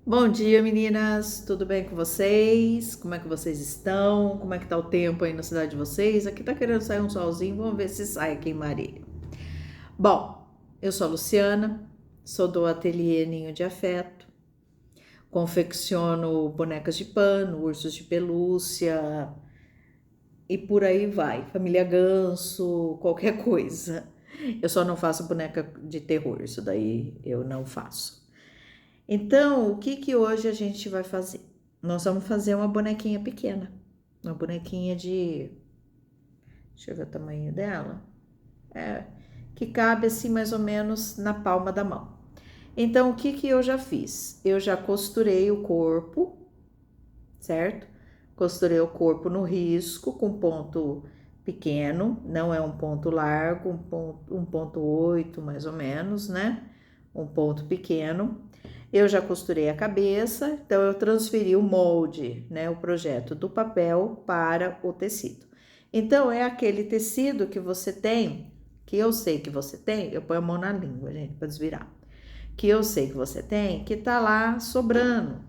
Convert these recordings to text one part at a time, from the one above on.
Bom dia, meninas! Tudo bem com vocês? Como é que vocês estão? Como é que tá o tempo aí na cidade de vocês? Aqui tá querendo sair um solzinho, vamos ver se sai aqui em Marília. Bom, eu sou a Luciana, sou do ateliê Ninho de Afeto, confecciono bonecas de pano, ursos de pelúcia e por aí vai, família ganso, qualquer coisa. Eu só não faço boneca de terror, isso daí eu não faço. Então, o que que hoje a gente vai fazer? Nós vamos fazer uma bonequinha pequena, uma bonequinha de, deixa eu ver o tamanho dela, que cabe assim mais ou menos na palma da mão. Então, o que que eu já fiz? Eu já costurei o corpo, certo? Costurei o corpo no risco com ponto pequeno, não é um ponto largo, um ponto 8 mais ou menos, né? Um ponto pequeno. Eu já costurei a cabeça, então eu transferi o molde, né, o projeto do papel para o tecido. Então é aquele tecido que você tem, que eu sei que você tem, eu ponho a mão na língua, gente, para desvirar. Que eu sei que você tem, que tá lá sobrando.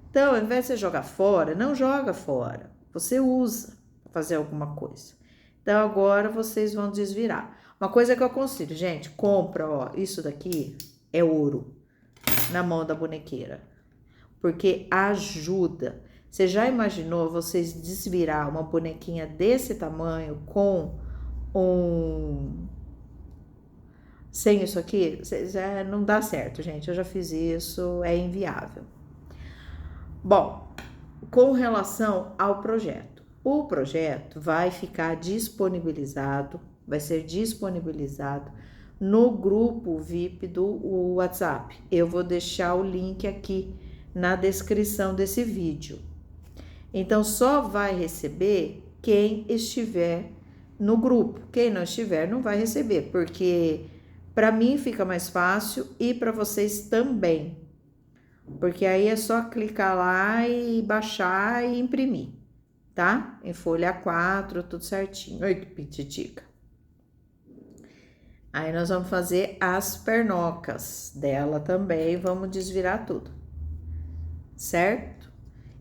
Então, ao invés de você jogar fora, não joga fora. Você usa para fazer alguma coisa. Então, agora vocês vão desvirar. Uma coisa que eu aconselho, gente, compra, ó, isso daqui é ouro na mão da bonequeira, porque ajuda. Você já imaginou vocês desvirar uma bonequinha desse tamanho com um... Sem isso aqui? Já não dá certo, gente. Eu já fiz isso, é inviável. Bom, com relação ao projeto. O projeto vai ficar disponibilizado, vai ser disponibilizado no grupo VIP do WhatsApp. Eu vou deixar o link aqui na descrição desse vídeo. Então, só vai receber quem estiver no grupo. Quem não estiver, não vai receber, porque para mim fica mais fácil e para vocês também. Porque aí é só clicar lá e baixar e imprimir, tá? Em folha A4, tudo certinho. Oi, que pititica. Aí nós vamos fazer as pernocas dela também, vamos desvirar tudo, certo?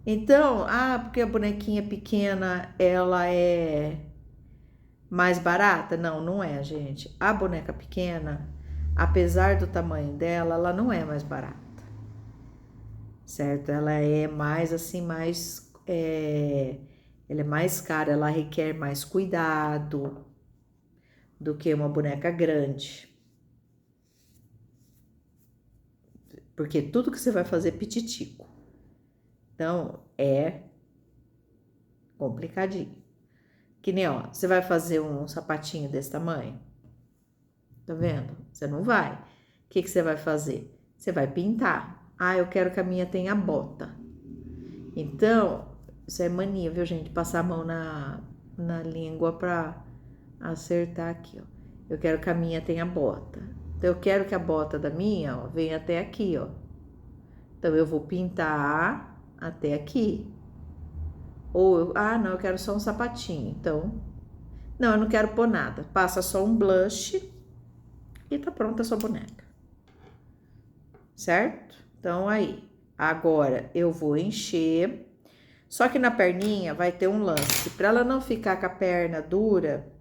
Então, porque a bonequinha pequena, ela é mais barata? Não, não é, gente. A boneca pequena, apesar do tamanho dela, ela não é mais barata, certo? Ela é mais assim, ela é mais cara, ela requer mais cuidado do que uma boneca grande. Porque tudo que você vai fazer é pititico. Então, é complicadinho. Que nem, ó, você vai fazer um sapatinho desse tamanho? Tá vendo? Você não vai. O que que você vai fazer? Você vai pintar. Eu quero que a minha tenha bota. Então, isso é mania, viu, gente? Passar a mão na língua pra acertar aqui, ó. Eu quero que a minha tenha bota. Então, eu quero que a bota da minha, ó, venha até aqui, ó. Então, eu vou pintar até aqui. Ou, não, eu quero só um sapatinho. Então, não, eu não quero pôr nada. Passa só um blush e tá pronta a sua boneca. Certo? Então, aí. Agora, eu vou encher. Só que na perninha vai ter um lance. Para ela não ficar com a perna dura,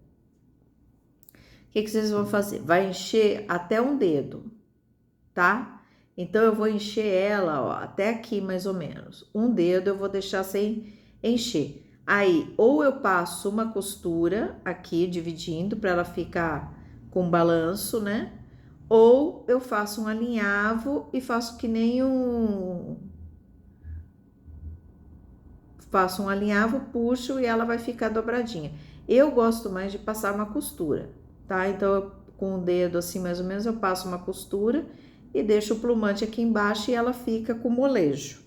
o que vocês vão fazer? Vai encher até um dedo, tá? Então, eu vou encher ela, ó, até aqui mais ou menos. Um dedo eu vou deixar sem encher. Aí, ou eu passo uma costura aqui, dividindo, para ela ficar com balanço, né? Ou eu faço um alinhavo e faço que nem faço um alinhavo, puxo e ela vai ficar dobradinha. Eu gosto mais de passar uma costura, tá? Então, com o dedo assim, mais ou menos, eu passo uma costura e deixo o plumante aqui embaixo e ela fica com molejo.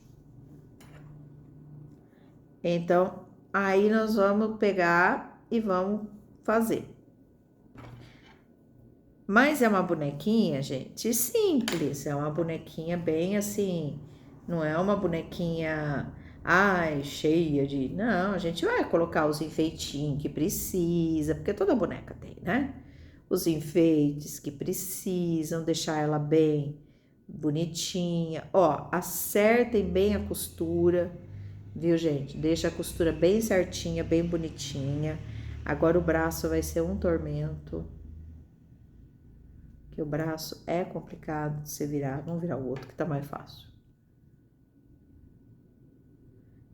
Então, aí nós vamos pegar e vamos fazer. Mas é uma bonequinha, gente, simples. É uma bonequinha bem assim, não é uma bonequinha, cheia de... Não, a gente vai colocar os enfeitinhos que precisa, porque toda boneca tem, né? Os enfeites que precisam, deixar ela bem bonitinha. Ó, acertem bem a costura, viu, gente? Deixa a costura bem certinha, bem bonitinha. Agora o braço vai ser um tormento. Que o braço é complicado de você virar. Vamos virar o outro que tá mais fácil.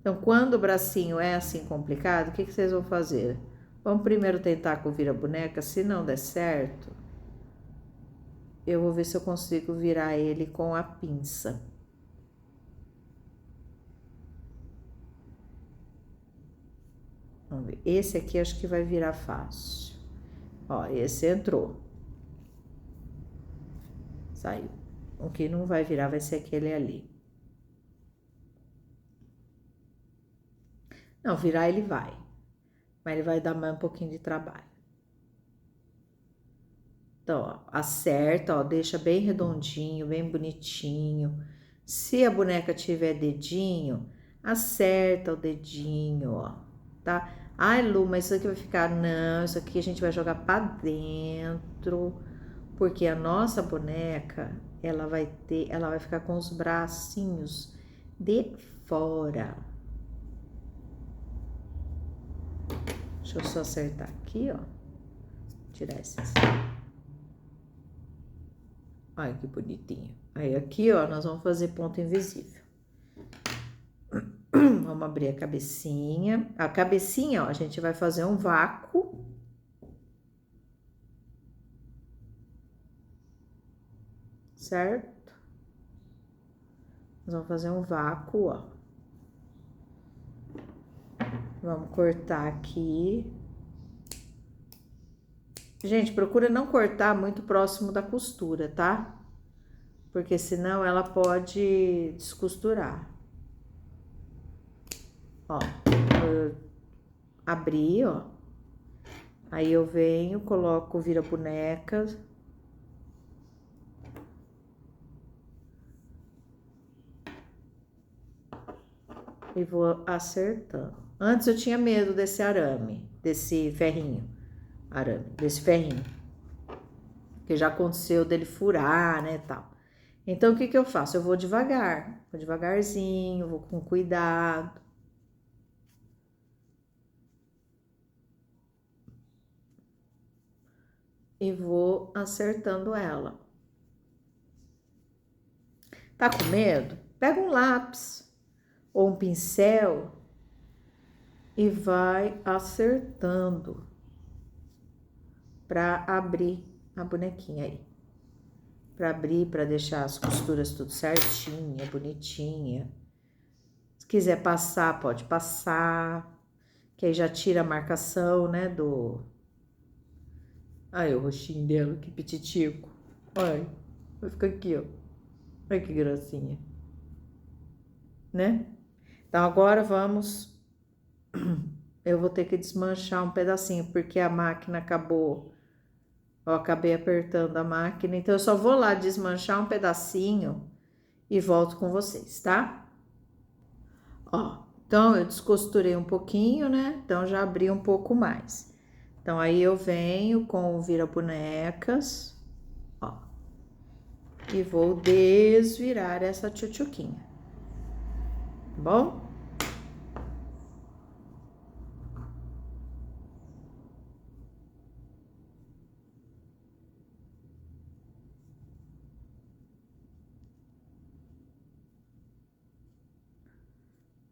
Então, quando o bracinho é assim complicado, o que vocês vão fazer? Vamos primeiro tentar com o vira-boneca. Se não der certo, eu vou ver se eu consigo virar ele com a pinça. Vamos ver. Esse aqui acho que vai virar fácil. Ó, esse entrou. Saiu. O que não vai virar vai ser aquele ali. Não, virar ele vai. Mas ele vai dar mais um pouquinho de trabalho. Então, ó, acerta, ó, deixa bem redondinho, bem bonitinho. Se a boneca tiver dedinho, acerta o dedinho, ó, tá? Ai, Lu, mas isso aqui vai ficar... Não, isso aqui a gente vai jogar pra dentro, porque a nossa boneca, ela vai ficar com os bracinhos de fora. Deixa eu só acertar aqui, ó. Tirar esses. Olha que bonitinho. Aí aqui, ó, nós vamos fazer ponto invisível. Vamos abrir a cabecinha. A cabecinha, ó, a gente vai fazer um vácuo. Certo? Nós vamos fazer um vácuo, ó. Vamos cortar aqui. Gente, procura não cortar muito próximo da costura, tá? Porque senão ela pode descosturar. Ó, abri, ó. Aí eu venho, coloco o vira-boneca. E vou acertando. Antes eu tinha medo desse arame, desse ferrinho. Desse ferrinho. Que já aconteceu dele furar, né, tal. Então, o que eu faço? Eu vou devagar. Vou devagarzinho, vou com cuidado. E vou acertando ela. Tá com medo? Pega um lápis ou um pincel e vai acertando para abrir a bonequinha aí. Para abrir, para deixar as costuras tudo certinha, bonitinha. Se quiser passar, pode passar, que aí já tira a marcação, né, do... Ai, o rostinho dela, que pititico. Olha, vai ficar aqui, ó. Olha que gracinha. Né? Então, agora vamos... Eu vou ter que desmanchar um pedacinho, porque a máquina acabou... Eu acabei apertando a máquina, então eu só vou lá desmanchar um pedacinho e volto com vocês, tá? Ó, então eu descosturei um pouquinho, né? Então já abri um pouco mais. Então aí eu venho com o vira-bonecas, ó, e vou desvirar essa tchutchuquinha, tá bom?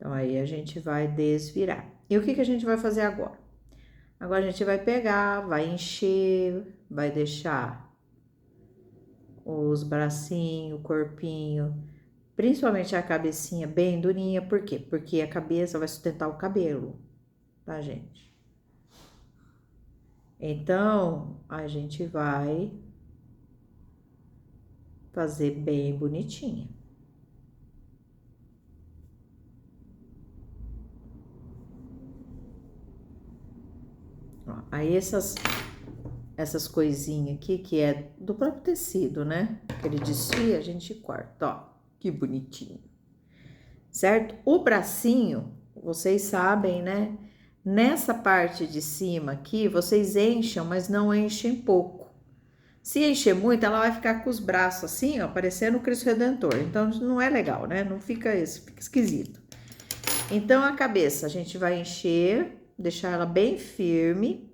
Então, aí a gente vai desvirar. E o que a gente vai fazer agora? Agora a gente vai pegar, vai encher, vai deixar os bracinhos, o corpinho, principalmente a cabecinha bem durinha. Por quê? Porque a cabeça vai sustentar o cabelo, tá, gente? Então, a gente vai fazer bem bonitinha. Aí essas coisinhas aqui, que é do próprio tecido, né? Que ele desfia, a gente corta, ó. Que bonitinho. Certo? O bracinho, vocês sabem, né? Nessa parte de cima aqui, vocês enchem, mas não enchem pouco. Se encher muito, ela vai ficar com os braços assim, ó, parecendo o Cristo Redentor. Então, não é legal, né? Não fica isso, fica esquisito. Então, a cabeça a gente vai encher, deixar ela bem firme.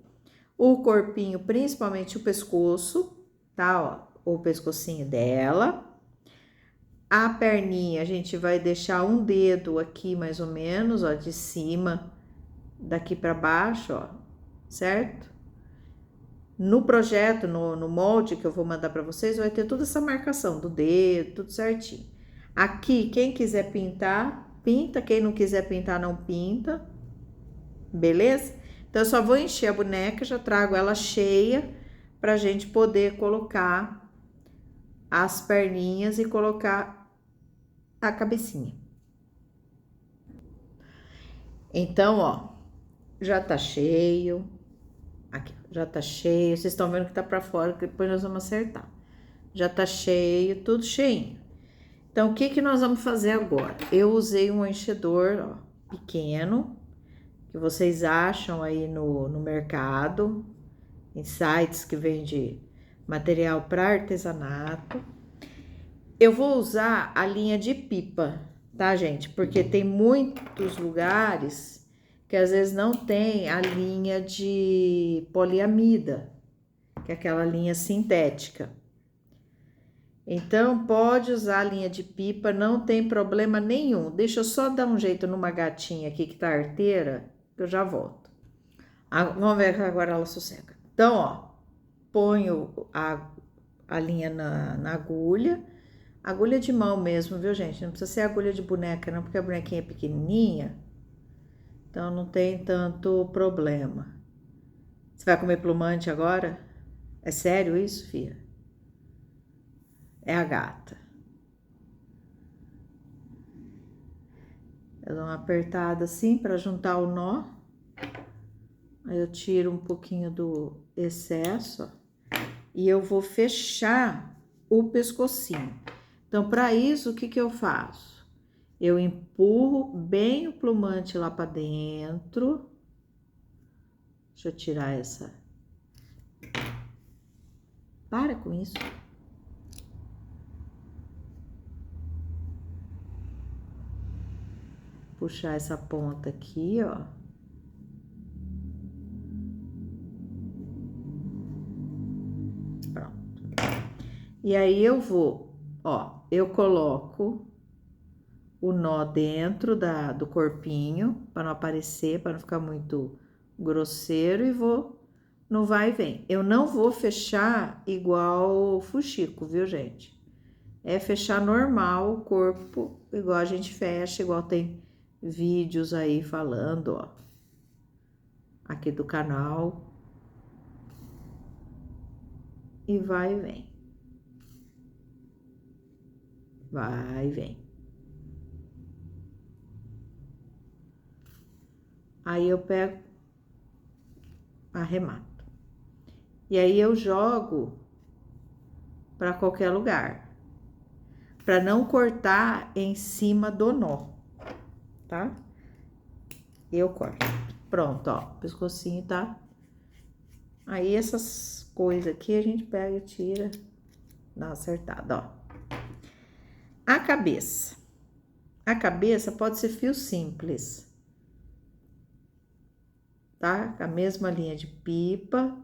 O corpinho, principalmente o pescoço, tá? Ó, o pescocinho dela. A perninha, a gente vai deixar um dedo aqui, mais ou menos, ó, de cima, daqui para baixo, ó, certo? No projeto, no molde que eu vou mandar para vocês, vai ter toda essa marcação do dedo, tudo certinho. Aqui, quem quiser pintar, pinta. Quem não quiser pintar, não pinta. Beleza? Então, eu só vou encher a boneca, já trago ela cheia pra gente poder colocar as perninhas e colocar a cabecinha. Então, ó, já tá cheio. Aqui, já tá cheio. Vocês estão vendo que tá pra fora, que depois nós vamos acertar. Já tá cheio, tudo cheinho. Então, o que que nós vamos fazer agora? Eu usei um enchedor, ó, pequeno, que vocês acham aí no mercado, em sites que vende material para artesanato. Eu vou usar a linha de pipa, tá, gente? Porque tem muitos lugares que às vezes não tem a linha de poliamida, que é aquela linha sintética. Então, pode usar a linha de pipa, não tem problema nenhum. Deixa eu só dar um jeito numa gatinha aqui que tá arteira, que eu já volto. Vamos ver que agora ela sossega. Então, ó, ponho a linha na agulha. Agulha de mão mesmo, viu, gente? Não precisa ser agulha de boneca, não, porque a bonequinha é pequenininha. Então, não tem tanto problema. Você vai comer plumante agora? É sério isso, filha? É a gata. Eu dou uma apertada assim para juntar o nó. Aí eu tiro um pouquinho do excesso, ó, e eu vou fechar o pescocinho. Então, para isso, o que que eu faço? Eu empurro bem o plumante lá para dentro. Deixa eu tirar essa. Para com isso. Puxar essa ponta aqui, ó. Pronto. E aí eu vou, ó, eu coloco o nó dentro do corpinho, para não aparecer, para não ficar muito grosseiro, e vou no vai e vem. Eu não vou fechar igual o fuxico, viu, gente? É fechar normal o corpo, igual a gente fecha, igual tem vídeos aí falando, ó, aqui do canal. E vai e vem. Vai e vem. Aí eu pego, arremato. E aí eu jogo para qualquer lugar, para não cortar em cima do nó, tá? Eu corto. Pronto, ó, o pescocinho tá. Aí essas coisas aqui a gente pega e tira, dá uma acertada, ó. A cabeça. A cabeça pode ser fio simples, tá? Com a mesma linha de pipa,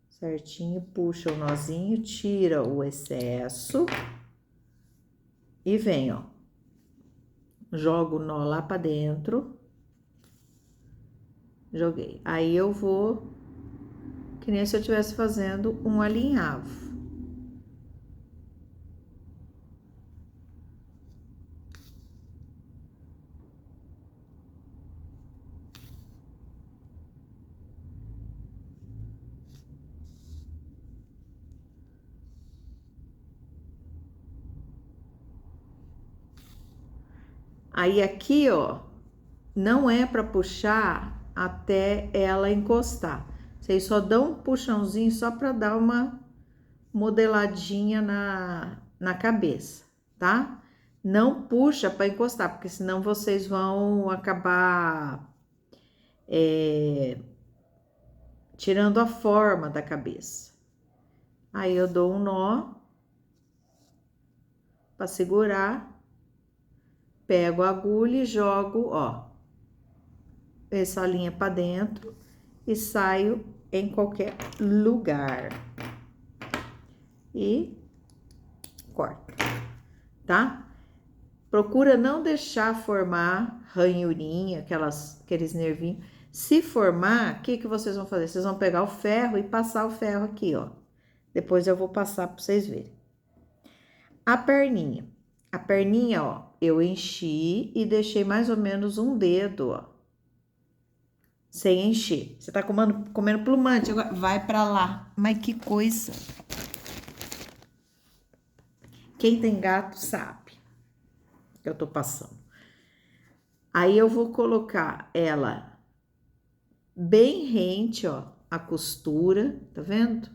certinho, puxa o nozinho, tira o excesso e vem, ó. Jogo o nó lá pra dentro. Joguei. Aí eu vou, que nem se eu estivesse fazendo um alinhavo. Aí aqui, ó, não é para puxar até ela encostar. Vocês só dão um puxãozinho só para dar uma modeladinha na cabeça, tá? Não puxa para encostar, porque senão vocês vão acabar tirando a forma da cabeça. Aí eu dou um nó para segurar, pego a agulha e jogo, ó, essa linha para dentro e saio em qualquer lugar. E corto, tá? Procura não deixar formar ranhurinha, aqueles nervinhos. Se formar, o que que vocês vão fazer? Vocês vão pegar o ferro e passar o ferro aqui, ó. Depois eu vou passar para vocês verem. A perninha. A perninha, ó, eu enchi e deixei mais ou menos um dedo, ó. Sem encher. Você tá comendo plumante, agora vai pra lá. Mas que coisa. Quem tem gato sabe que eu tô passando. Aí eu vou colocar ela bem rente, ó, a costura, tá vendo?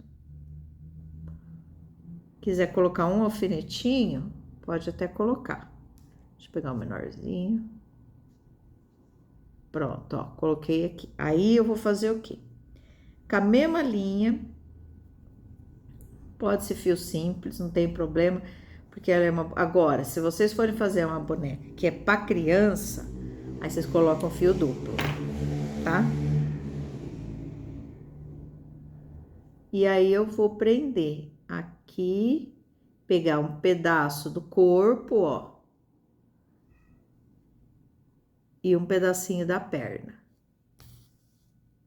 Quiser colocar um alfinetinho, pode até colocar. Deixa eu pegar o menorzinho. Pronto, ó, coloquei aqui. Aí eu vou fazer o quê? Com a mesma linha, pode ser fio simples, não tem problema, porque ela é uma... Agora, se vocês forem fazer uma boneca que é pra criança, aí vocês colocam fio duplo, tá? E aí eu vou prender aqui, pegar um pedaço do corpo, ó, e um pedacinho da perna.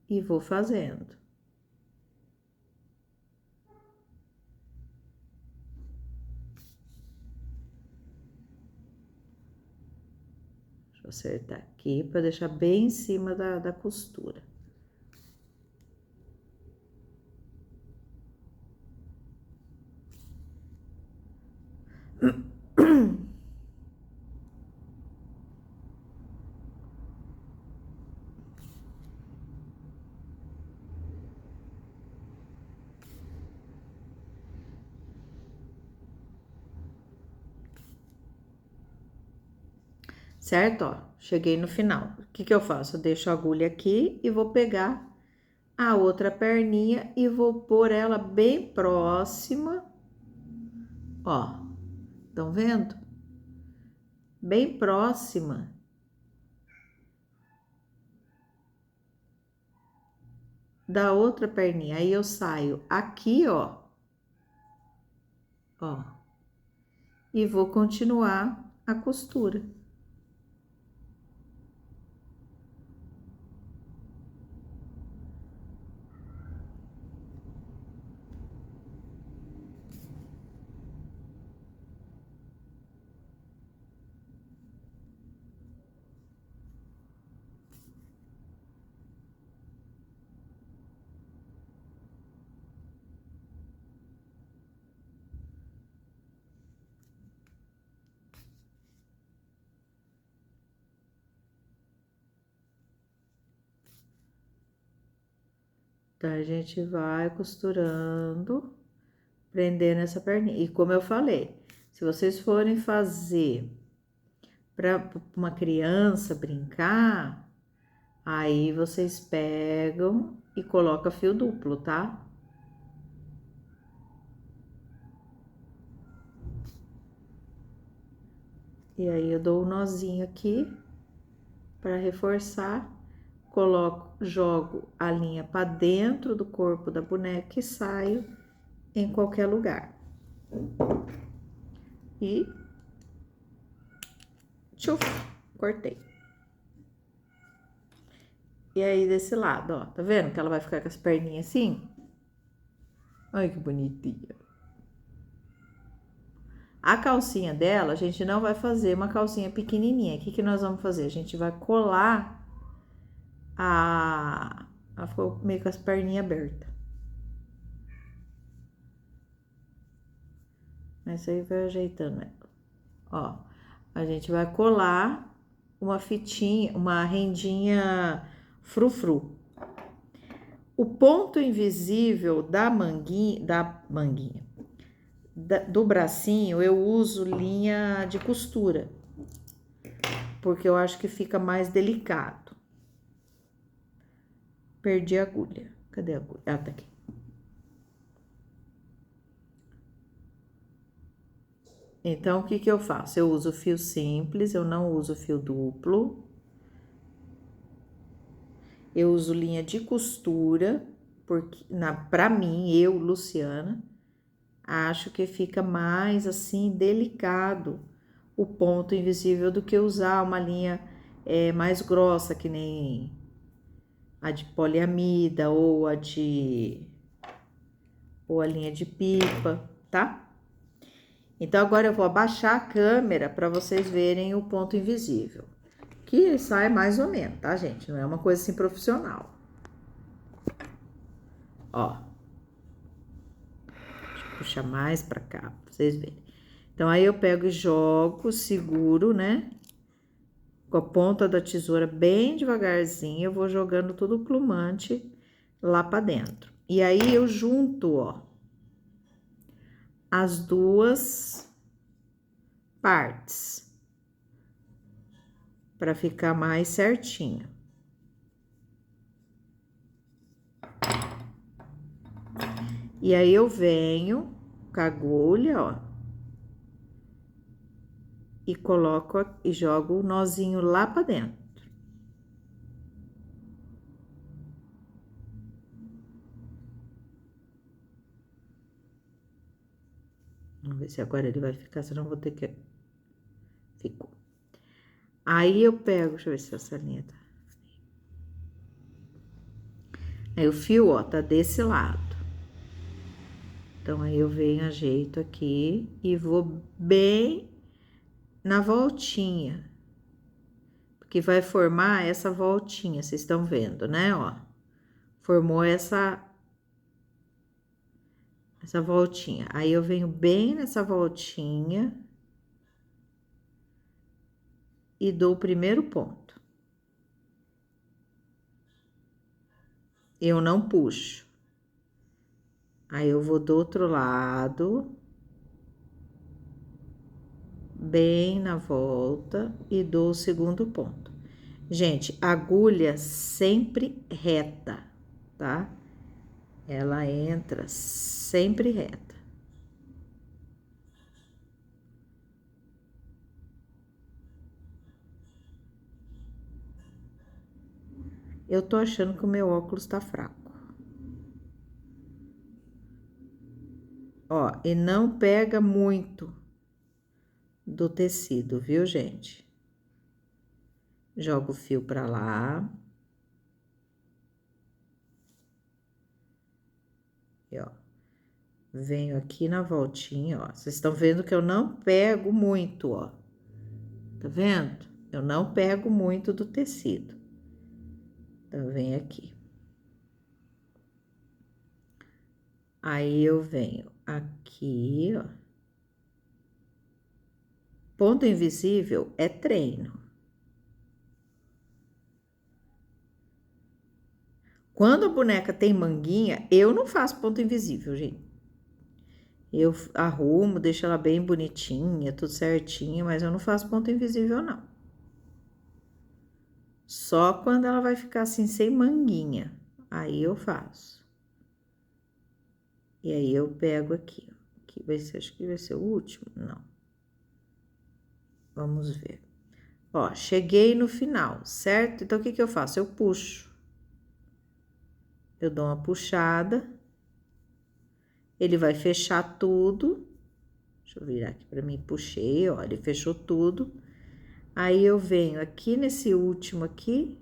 E vou fazendo. Deixa eu acertar aqui para deixar bem em cima da costura. Certo? Ó, cheguei no final. O que que eu faço? Eu deixo a agulha aqui e vou pegar a outra perninha e vou pôr ela bem próxima. Ó, estão vendo? Bem próxima da outra perninha. Aí eu saio aqui, ó. Ó. E vou continuar a costura. Então, a gente vai costurando, prendendo essa perninha. E como eu falei, se vocês forem fazer para uma criança brincar, aí vocês pegam e colocam fio duplo, tá? E aí eu dou um nozinho aqui para reforçar, coloco, jogo a linha para dentro do corpo da boneca e saio em qualquer lugar. E tchuf, cortei. E aí desse lado, ó, tá vendo que ela vai ficar com as perninhas assim? Ai, que bonitinha. A calcinha dela, a gente não vai fazer uma calcinha pequenininha. O que que nós vamos fazer? A gente vai colar ela ficou meio com as perninhas abertas. Essa aí vai ajeitando ela. Ó, a gente vai colar uma fitinha, uma rendinha frufru. O ponto invisível da manguinha, do bracinho, eu uso linha de costura, porque eu acho que fica mais delicado. Perdi a agulha. Cadê a agulha? Ah, tá aqui. Então, o que que eu faço? Eu uso fio simples, eu não uso fio duplo. Eu uso linha de costura, porque pra mim, eu, Luciana, acho que fica mais assim delicado o ponto invisível do que usar uma linha mais grossa, que nem a de poliamida ou a linha de pipa, tá? Então agora eu vou abaixar a câmera para vocês verem o ponto invisível, que sai mais ou menos, tá, gente? Não é uma coisa assim profissional. Ó, deixa eu puxar mais para cá, pra vocês verem. Então aí eu pego e jogo, seguro, né? Com a ponta da tesoura bem devagarzinho, eu vou jogando tudo o plumante lá para dentro. E aí eu junto, ó, as duas partes para ficar mais certinho. E aí eu venho com a agulha, ó, e coloco e jogo o nozinho lá para dentro. Vamos ver se agora ele vai ficar, senão eu vou ter que... Ficou. Aí eu pego, deixa eu ver se essa linha tá... Aí o fio, ó, tá desse lado. Então, aí eu venho, ajeito aqui e vou bem na voltinha. Porque vai formar essa voltinha, vocês estão vendo, né, ó. Formou essa voltinha. Aí eu venho bem nessa voltinha e dou o primeiro ponto. Eu não puxo. Aí eu vou do outro lado, bem na volta e dou o segundo ponto. Gente, agulha sempre reta, tá? Ela entra sempre reta. Eu tô achando que o meu óculos tá fraco. Ó, e não pega muito do tecido, viu, gente? Jogo o fio pra lá. E, ó. Venho aqui na voltinha, ó. Vocês estão vendo que eu não pego muito, ó. Tá vendo? Eu não pego muito do tecido. Então, vem aqui. Aí, eu venho aqui, ó. Ponto invisível é treino. Quando a boneca tem manguinha, eu não faço ponto invisível, gente. Eu arrumo, deixo ela bem bonitinha, tudo certinho, mas eu não faço ponto invisível, não. Só quando ela vai ficar assim, sem manguinha, aí eu faço. E aí, eu pego aqui, ó. Aqui vai ser, acho que vai ser o último, não. Vamos ver. Ó, cheguei no final, certo? Então, o que que eu faço? Eu puxo. Eu dou uma puxada. Ele vai fechar tudo. Deixa eu virar aqui pra mim, puxei, ó, ele fechou tudo. Aí, eu venho aqui nesse último aqui.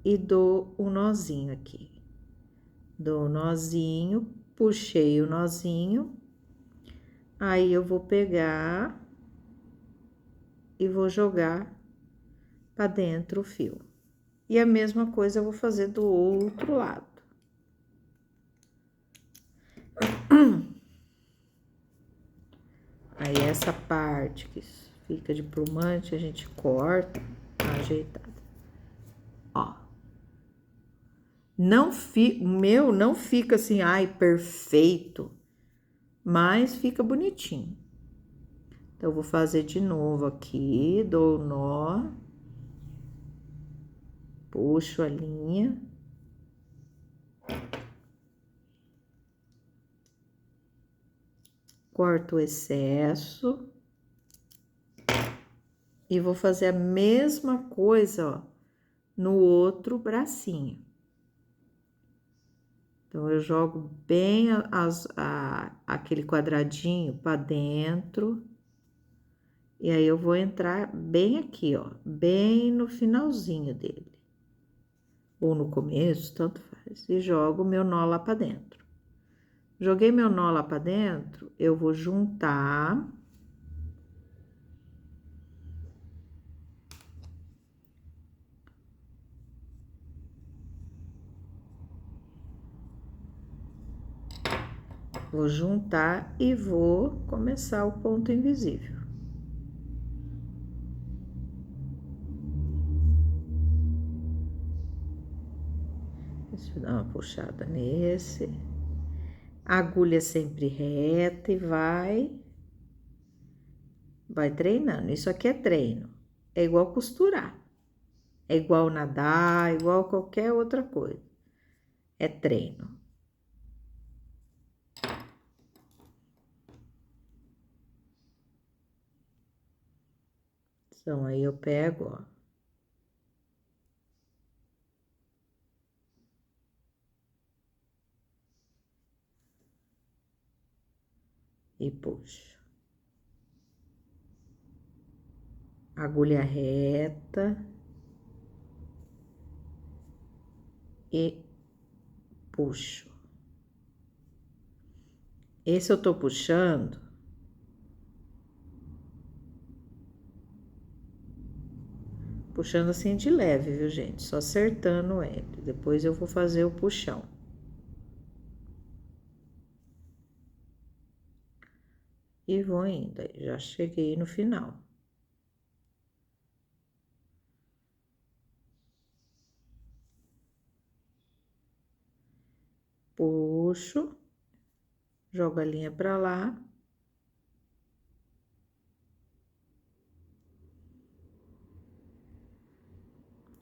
E dou um nozinho aqui. Dou um nozinho, puxei o nozinho. Aí, eu vou pegar e vou jogar pra dentro o fio. E a mesma coisa eu vou fazer do outro lado. Aí, essa parte que fica de plumante, a gente corta, ajeitada. Ó. O meu não fica assim, ai, perfeito, mas fica bonitinho. Então, eu vou fazer de novo aqui, dou o nó. Puxo a linha. Corto o excesso. E vou fazer a mesma coisa, ó, no outro bracinho. Então, eu jogo bem aquele quadradinho para dentro. E aí, eu vou entrar bem aqui, ó, bem no finalzinho dele. Ou no começo, tanto faz. E jogo meu nó lá para dentro. Joguei meu nó lá para dentro, eu vou juntar. Vou juntar e vou começar o ponto invisível. Deixa eu dar uma puxada nesse. A agulha sempre reta e vai treinando. Isso aqui é treino. É igual costurar. É igual nadar, é igual qualquer outra coisa. É treino. Então, aí eu pego, ó. E puxo. Agulha reta. E puxo. Esse eu tô puxando. Puxando assim de leve, viu, gente? Só acertando ele. Depois eu vou fazer o puxão. E vou indo. Aí já cheguei no final. Puxo. Jogo a linha pra lá.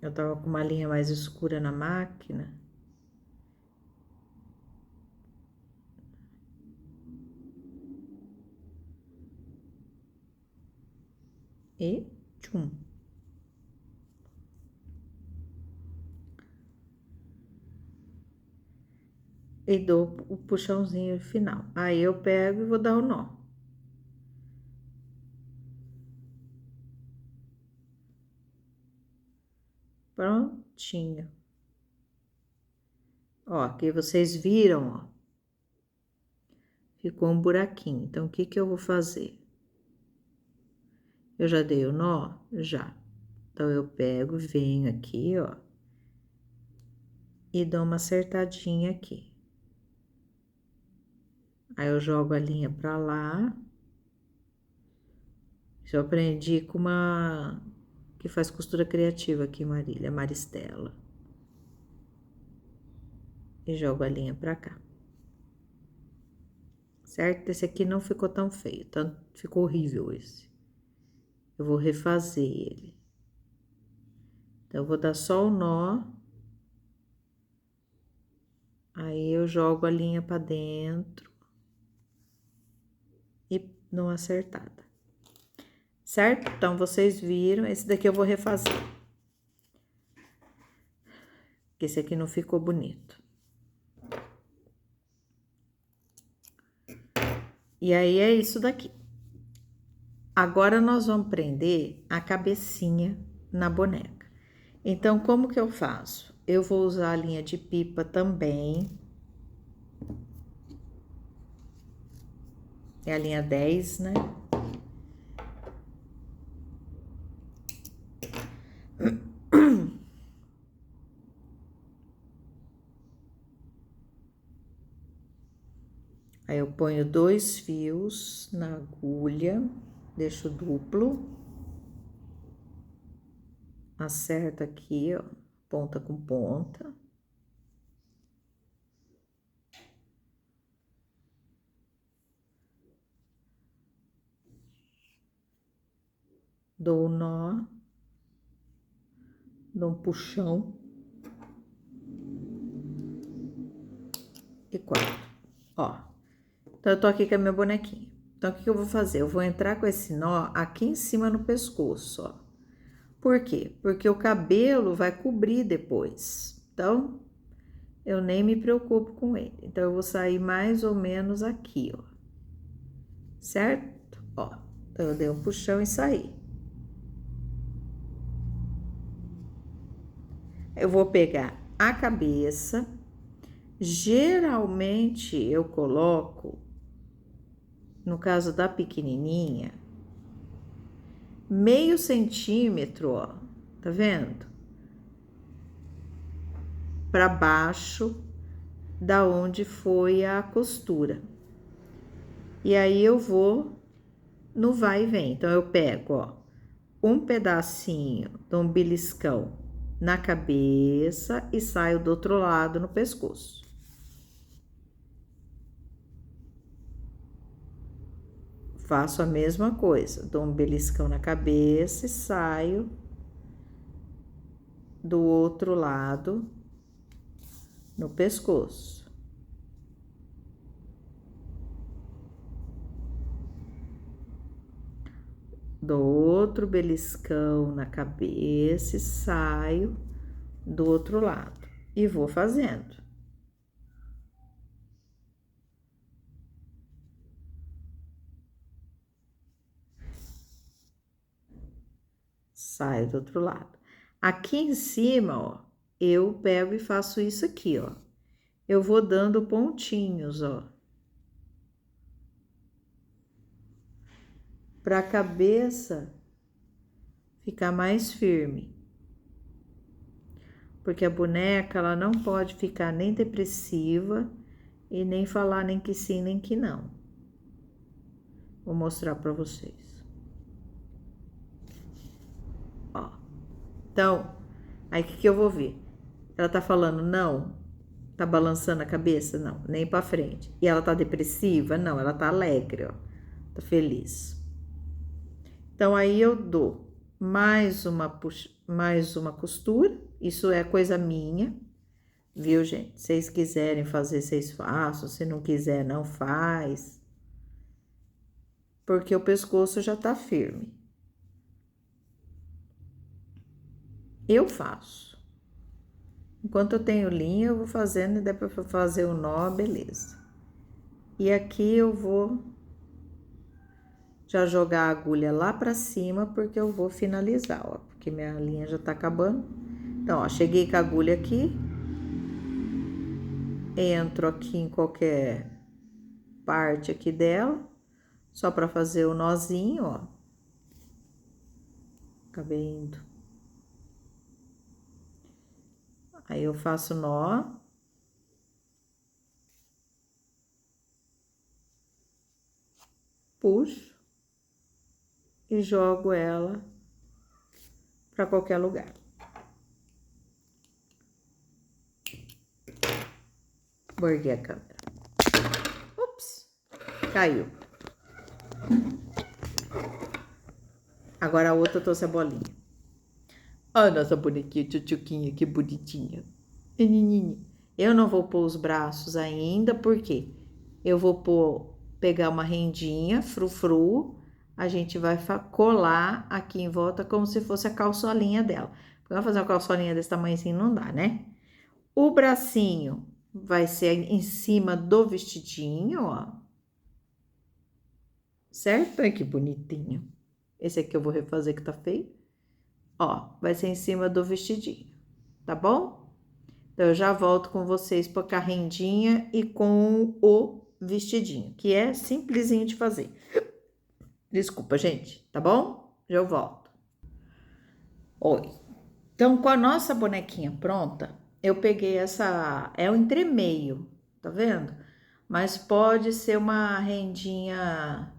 Eu tava com uma linha mais escura na máquina. E tchum. E dou o puxãozinho final. Aí eu pego e vou dar o nó. Prontinho. Ó, aqui vocês viram, ó. Ficou um buraquinho. Então, o que que eu vou fazer? Eu já dei o nó? Já. Então, eu pego, venho aqui, ó. E dou uma acertadinha aqui. Aí, eu jogo a linha pra lá. Isso eu aprendi com uma que faz costura criativa aqui em Marília, Maristela. E jogo a linha pra cá. Certo? Esse aqui não ficou tão feio, tanto ficou horrível esse. Eu vou refazer ele. Então, eu vou dar só o nó. Aí, eu jogo a linha pra dentro. E dou uma acertada. Certo? Então, vocês viram. Esse daqui eu vou refazer. Porque esse aqui não ficou bonito. E aí, é isso daqui. Agora, nós vamos prender a cabecinha na boneca. Então, como que eu faço? Eu vou usar a linha de pipa também. É a linha 10, né? Aí, eu ponho 2 fios na agulha, deixo duplo. Acerto aqui, ó, ponta com ponta. Dou o nó, dou um puxão e corto, ó. Então, eu tô aqui com a minha bonequinha. Então, o que eu vou fazer? Eu vou entrar com esse nó aqui em cima no pescoço, ó. Por quê? Porque o cabelo vai cobrir depois. Então, eu nem me preocupo com ele. Então, eu vou sair mais ou menos aqui, ó. Certo? Ó. Então, eu dei um puxão e saí. Eu vou pegar a cabeça. Geralmente, eu coloco, no caso da pequenininha, meio centímetro, ó. Tá vendo? Para baixo da onde foi a costura. E aí eu vou no vai e vem. Então, eu pego, ó, um pedacinho do um beliscão na cabeça e saio do outro lado no pescoço. Faço a mesma coisa, dou um beliscão na cabeça e saio do outro lado no pescoço. Dou outro beliscão na cabeça e saio do outro lado. E vou fazendo. Saio do outro lado. Aqui em cima, ó, eu pego e faço isso aqui, ó. Eu vou dando pontinhos, ó. Para a cabeça ficar mais firme. Porque a boneca, ela não pode ficar nem depressiva e nem falar nem que sim, nem que não. Vou mostrar para vocês. Ó. Então, aí o que eu vou ver? Ela tá falando não? Tá balançando a cabeça? Não, nem para frente. E ela tá depressiva? Não, ela tá alegre, ó. Tá feliz. Então, aí eu dou mais uma costura. Isso é coisa minha, viu, gente? Se vocês quiserem fazer, vocês façam. Se não quiser, não faz. Porque o pescoço já tá firme. Eu faço. Enquanto eu tenho linha, eu vou fazendo e depois pra fazer o nó, beleza. E aqui eu vou já jogar a agulha lá pra cima, porque eu vou finalizar, ó. Porque minha linha já tá acabando. Então, ó, cheguei com a agulha aqui. Entro aqui em qualquer parte aqui dela. Só pra fazer o nozinho, ó. Acabei indo. Aí, eu faço nó. Puxo. E jogo ela pra qualquer lugar. Vou erguer a câmera. Ups! Caiu. Agora a outra eu trouxe a bolinha. Olha a nossa bonequinha, tchutchuquinha, que bonitinha. Eu não vou pôr os braços ainda, porque eu vou pegar uma rendinha, frufru, a gente vai colar aqui em volta como se fosse a calçolinha dela. Vamos fazer uma calçolinha desse tamanho assim, não dá, né? O bracinho vai ser em cima do vestidinho, ó. Certo? Ai, que bonitinho. Esse aqui eu vou refazer que tá feio. Ó, vai ser em cima do vestidinho, tá bom? Então, eu já volto com vocês com a rendinha e com o vestidinho, que é simplesinho de fazer. Desculpa, gente, tá bom? Já eu volto. Oi. Então, com a nossa bonequinha pronta, eu peguei essa... É o entremeio, tá vendo? Mas pode ser uma rendinha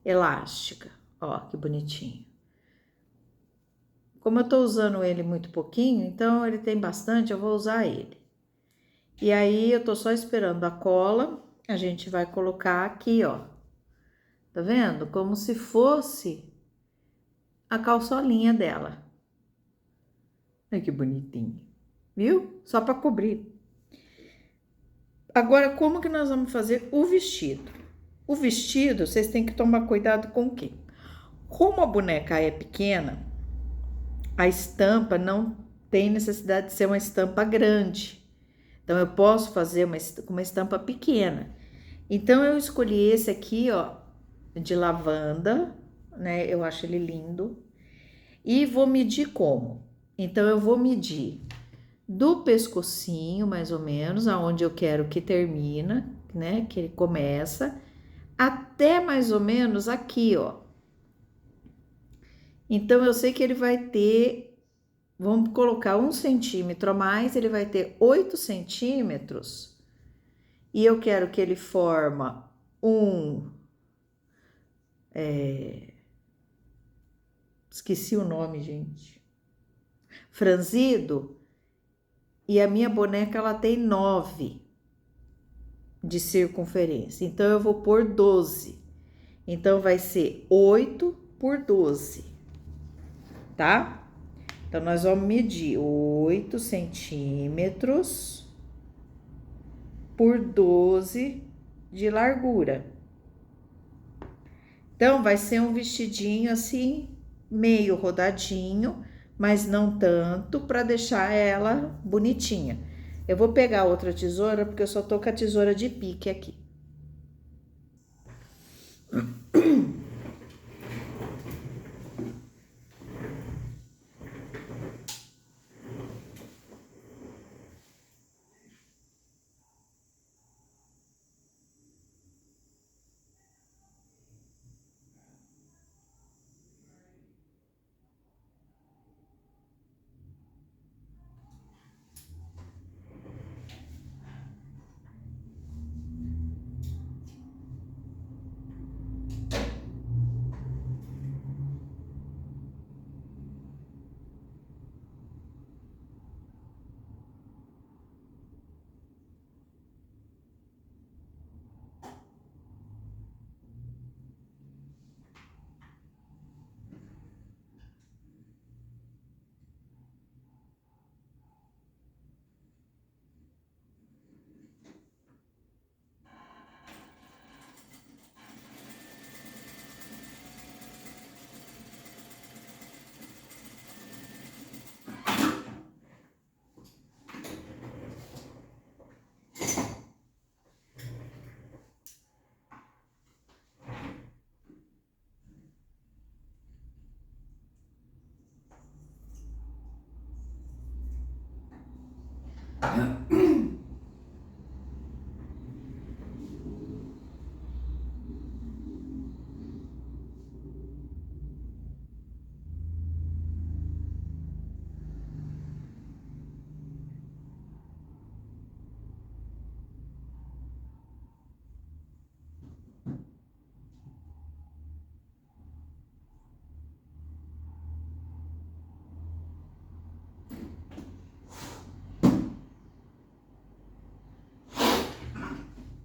elástica. Ó, que bonitinho. Como eu tô usando ele muito pouquinho, então ele tem bastante, eu vou usar ele. E aí, eu tô só esperando a cola, a gente vai colocar aqui, ó. Tá vendo? Como se fosse a calçolinha dela. Ai, que bonitinho. Viu? Só para cobrir. Agora, como que nós vamos fazer o vestido? O vestido, vocês têm que tomar cuidado com o quê? Como a boneca é pequena, a estampa não tem necessidade de ser uma estampa grande. Então, eu posso fazer uma estampa pequena. Então, eu escolhi esse aqui, ó, de lavanda, né? Eu acho ele lindo. E vou medir como? Então, eu vou medir do pescocinho, mais ou menos, aonde eu quero que termina, né? Que ele começa, até mais ou menos aqui, ó. Então, eu sei que ele vai ter, vamos colocar 1 centímetro a mais, ele vai ter 8 centímetros. E eu quero que ele forma esqueci o nome, gente. Franzido. E a minha boneca, ela tem 9 de circunferência. Então, eu vou pôr 12. Então, vai ser 8 por 12, tá? Então, nós vamos medir 8 centímetros por 12 de largura. Então, vai ser um vestidinho assim, meio rodadinho, mas não tanto, para deixar ela bonitinha. Eu vou pegar outra tesoura, porque eu só tô com a tesoura de pique aqui.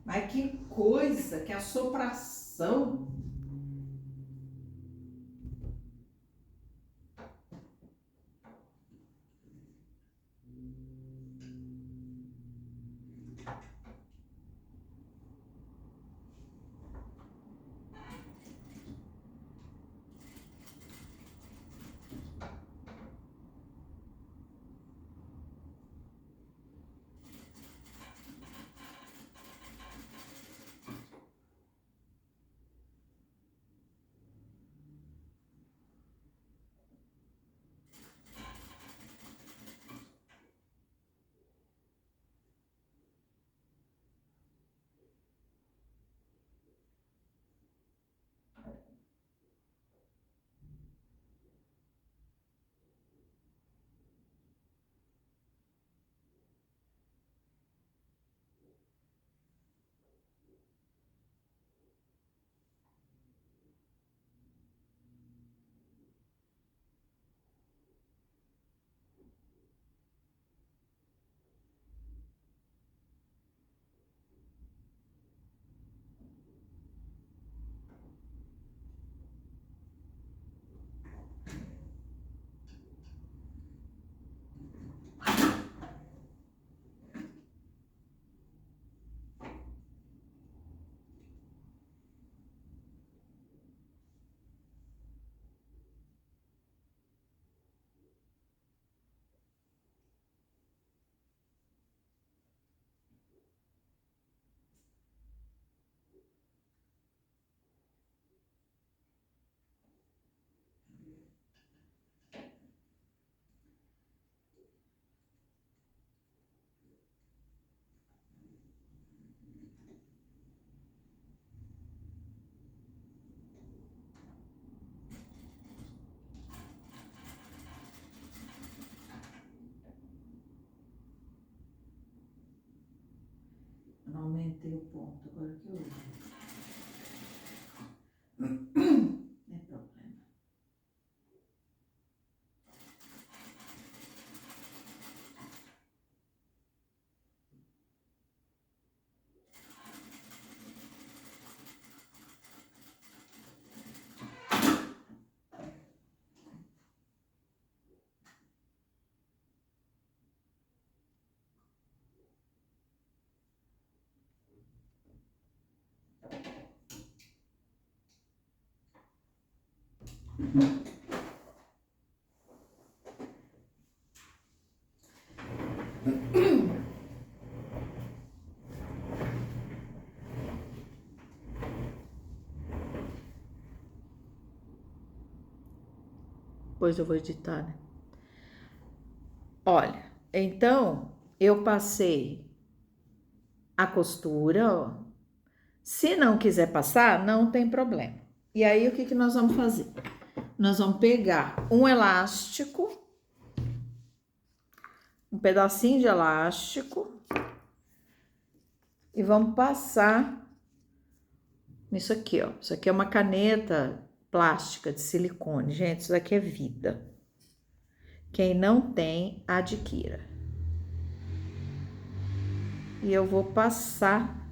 Mas que coisa, que assopração. não aumentei o ponto, agora que eu vi. Não é problema. Depois eu vou editar, né? Olha, então eu passei a costura, ó. Se não quiser passar, não tem problema. E aí, o que que nós vamos fazer? Nós vamos pegar um elástico, um pedacinho de elástico e vamos passar nisso aqui, ó. Isso aqui é uma caneta plástica de silicone. Gente, isso daqui é vida. Quem não tem, adquira. E eu vou passar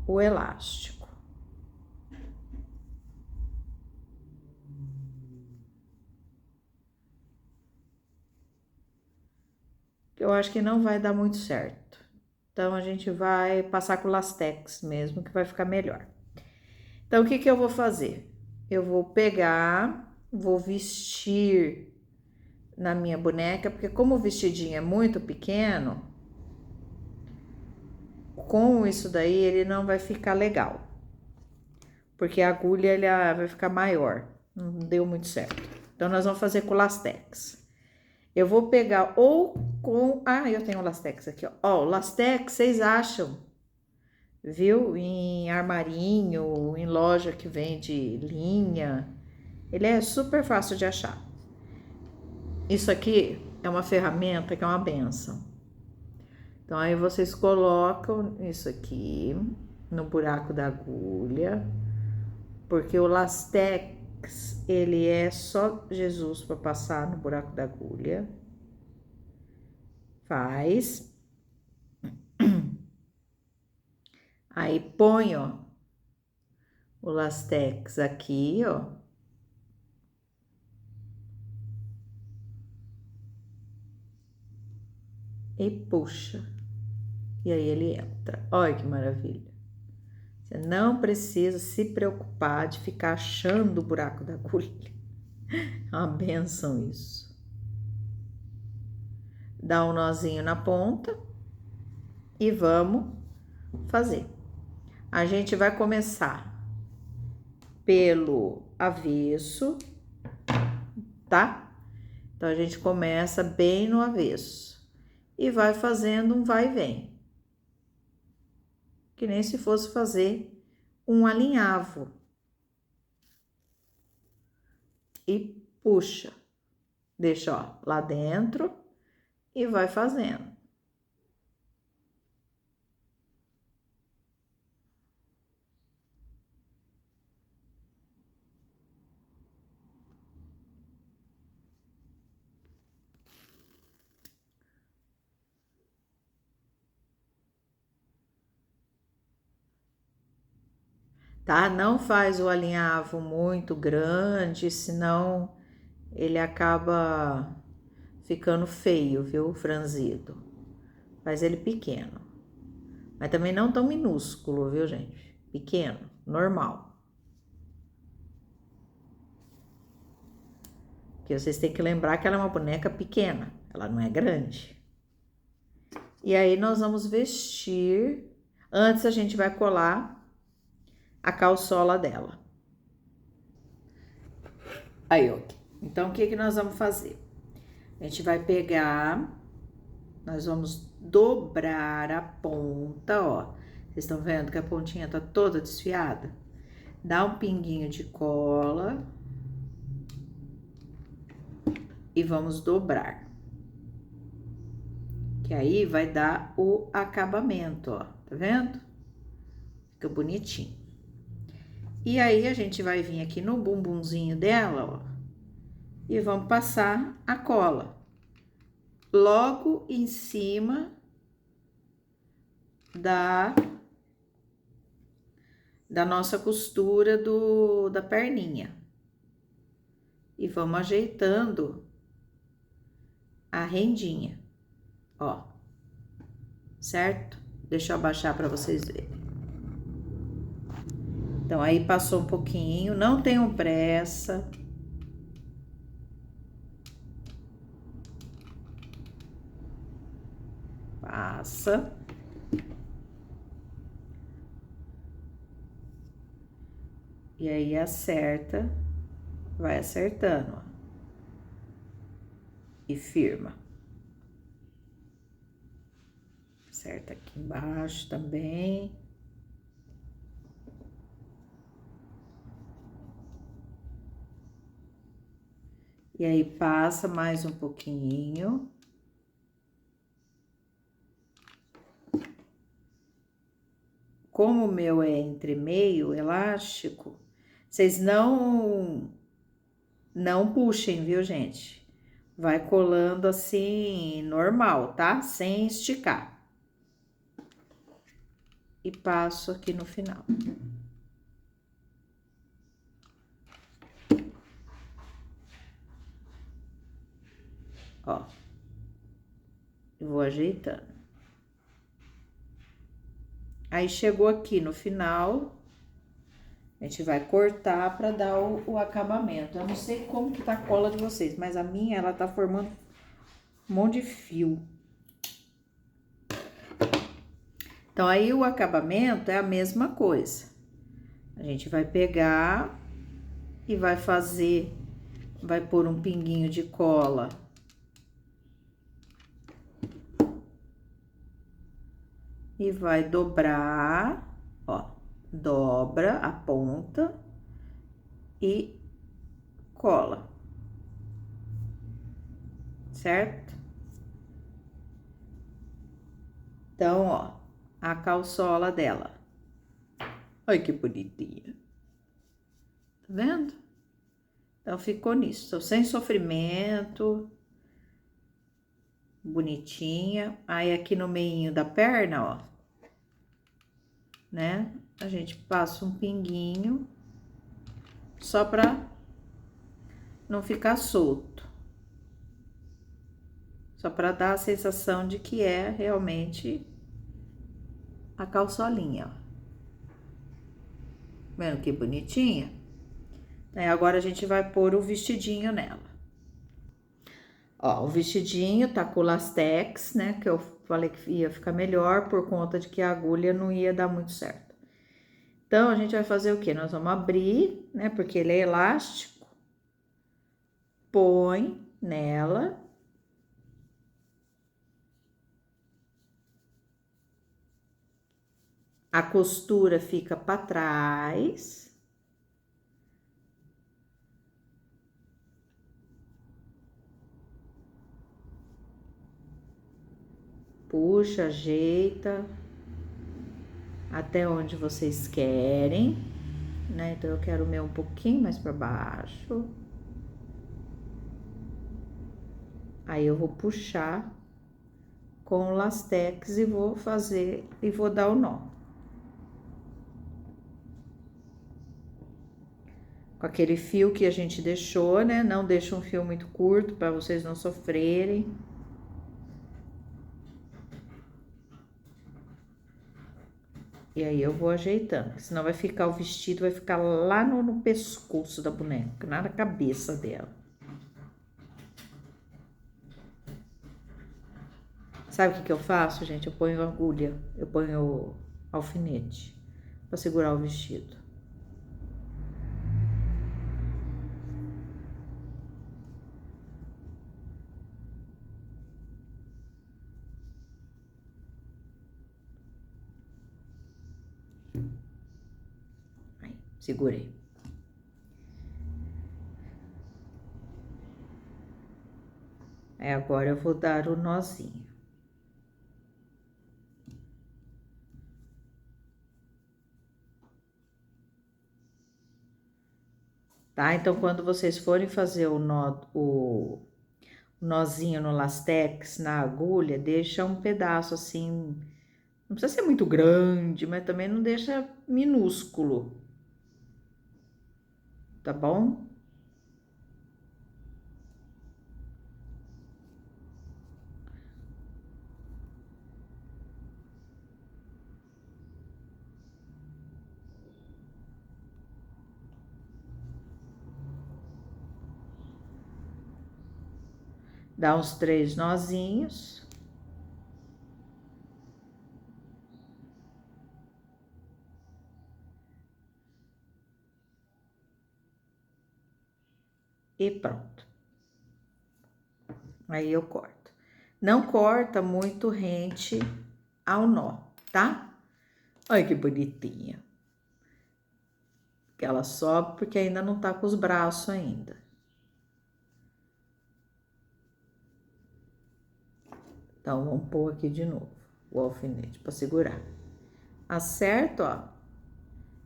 o elástico. Eu acho que não vai dar muito certo. Então, a gente vai passar com lastex mesmo, que vai ficar melhor. Então, o que que eu vou fazer? Eu vou pegar, vou vestir na minha boneca, porque como o vestidinho é muito pequeno, com isso daí ele não vai ficar legal. Porque a agulha ela vai ficar maior, não deu muito certo. Então, nós vamos fazer com lastex. Eu vou pegar ou com... Ah, eu tenho o lastex aqui, ó. Ó, o lastex, vocês acham, viu? Em armarinho, em loja que vende linha. Ele é super fácil de achar. Isso aqui é uma ferramenta que é uma benção. Então, aí vocês colocam isso aqui no buraco da agulha, porque o lastex, ele é só Jesus para passar no buraco da agulha. Faz. Aí põe, ó, o lastex aqui, ó. E puxa. E aí ele entra. Olha que maravilha. Você não precisa se preocupar de ficar achando o buraco da agulha. É uma benção isso. Dá um nozinho na ponta e vamos fazer. A gente vai começar pelo avesso, tá? Então, a gente começa bem no avesso e vai fazendo um vai e vem. Que nem se fosse fazer um alinhavo. E puxa, deixa, ó, lá dentro e vai fazendo. Tá? Não faz o alinhavo muito grande, senão ele acaba ficando feio, viu? Franzido. Faz ele pequeno. Mas também não tão minúsculo, viu, gente? Pequeno, normal. Porque vocês têm que lembrar que ela é uma boneca pequena, ela não é grande. E aí, nós vamos vestir. Antes, a gente vai colar a calçola dela. Aí, ó. Então, o que que nós vamos fazer? A gente vai pegar, nós vamos dobrar a ponta, ó. Vocês estão vendo que a pontinha tá toda desfiada? Dá um pinguinho de cola e vamos dobrar. Que aí vai dar o acabamento, ó, tá vendo? Fica bonitinho. E aí, a gente vai vir aqui no bumbumzinho dela, ó, e vamos passar a cola. Logo em cima da nossa costura da perninha. E vamos ajeitando a rendinha, ó, certo? Deixa eu abaixar para vocês verem. Então, aí passou um pouquinho, não tenham pressa. Passa. E aí, acerta, vai acertando, ó. E firma. Acerta aqui embaixo também. E aí, passa mais um pouquinho. Como o meu é entre meio elástico, vocês não puxem, viu, gente? Vai colando assim, normal, tá? Sem esticar. E passo aqui no final. Ó. E vou ajeitando. Aí, chegou aqui no final, a gente vai cortar pra dar o acabamento. Eu não sei como que tá a cola de vocês, mas a minha, ela tá formando um monte de fio. Então, aí o acabamento é a mesma coisa. A gente vai pegar e vai fazer, vai pôr um pinguinho de cola. E vai dobrar, ó, dobra a ponta e cola, certo? Então, ó, a calçola dela. Olha que bonitinha. Tá vendo? Então, ficou nisso. Tô sem sofrimento. Bonitinha. Aí, aqui no meio da perna, ó, né? A gente passa um pinguinho, só pra não ficar solto. Só pra dar a sensação de que é realmente a calçolinha, ó. Vendo que bonitinha? Aí, agora a gente vai pôr o vestidinho nela. Ó, o vestidinho tá com lastex, né? Que eu falei que ia ficar melhor por conta de que a agulha não ia dar muito certo. Então, a gente vai fazer o quê? Nós vamos abrir, né? Porque ele é elástico. Põe nela. A costura fica para trás. Puxa, ajeita até onde vocês querem, né? Então, eu quero o meu um pouquinho mais para baixo. Aí, eu vou puxar com o lastex e vou fazer, e vou dar o nó. Com aquele fio que a gente deixou, né? Não deixa um fio muito curto para vocês não sofrerem. E aí, eu vou ajeitando, senão vai ficar o vestido, vai ficar lá no pescoço da boneca, na cabeça dela. Sabe o que eu faço, gente? Eu ponho agulha, eu ponho alfinete para segurar o vestido. Aí, segurei. Aí, agora eu vou dar o nozinho. tá? Então, quando vocês forem fazer o nozinho no lastex, na agulha, deixa um pedaço assim, não precisa ser muito grande, mas também não deixa minúsculo, tá bom? Dá uns 3 nozinhos. E pronto. Aí eu corto. Não corta muito rente ao nó, tá? Olha que bonitinha. Que ela sobe porque ainda não tá com os braços ainda. Então, vamos pôr aqui de novo o alfinete para segurar. Acerto, ó.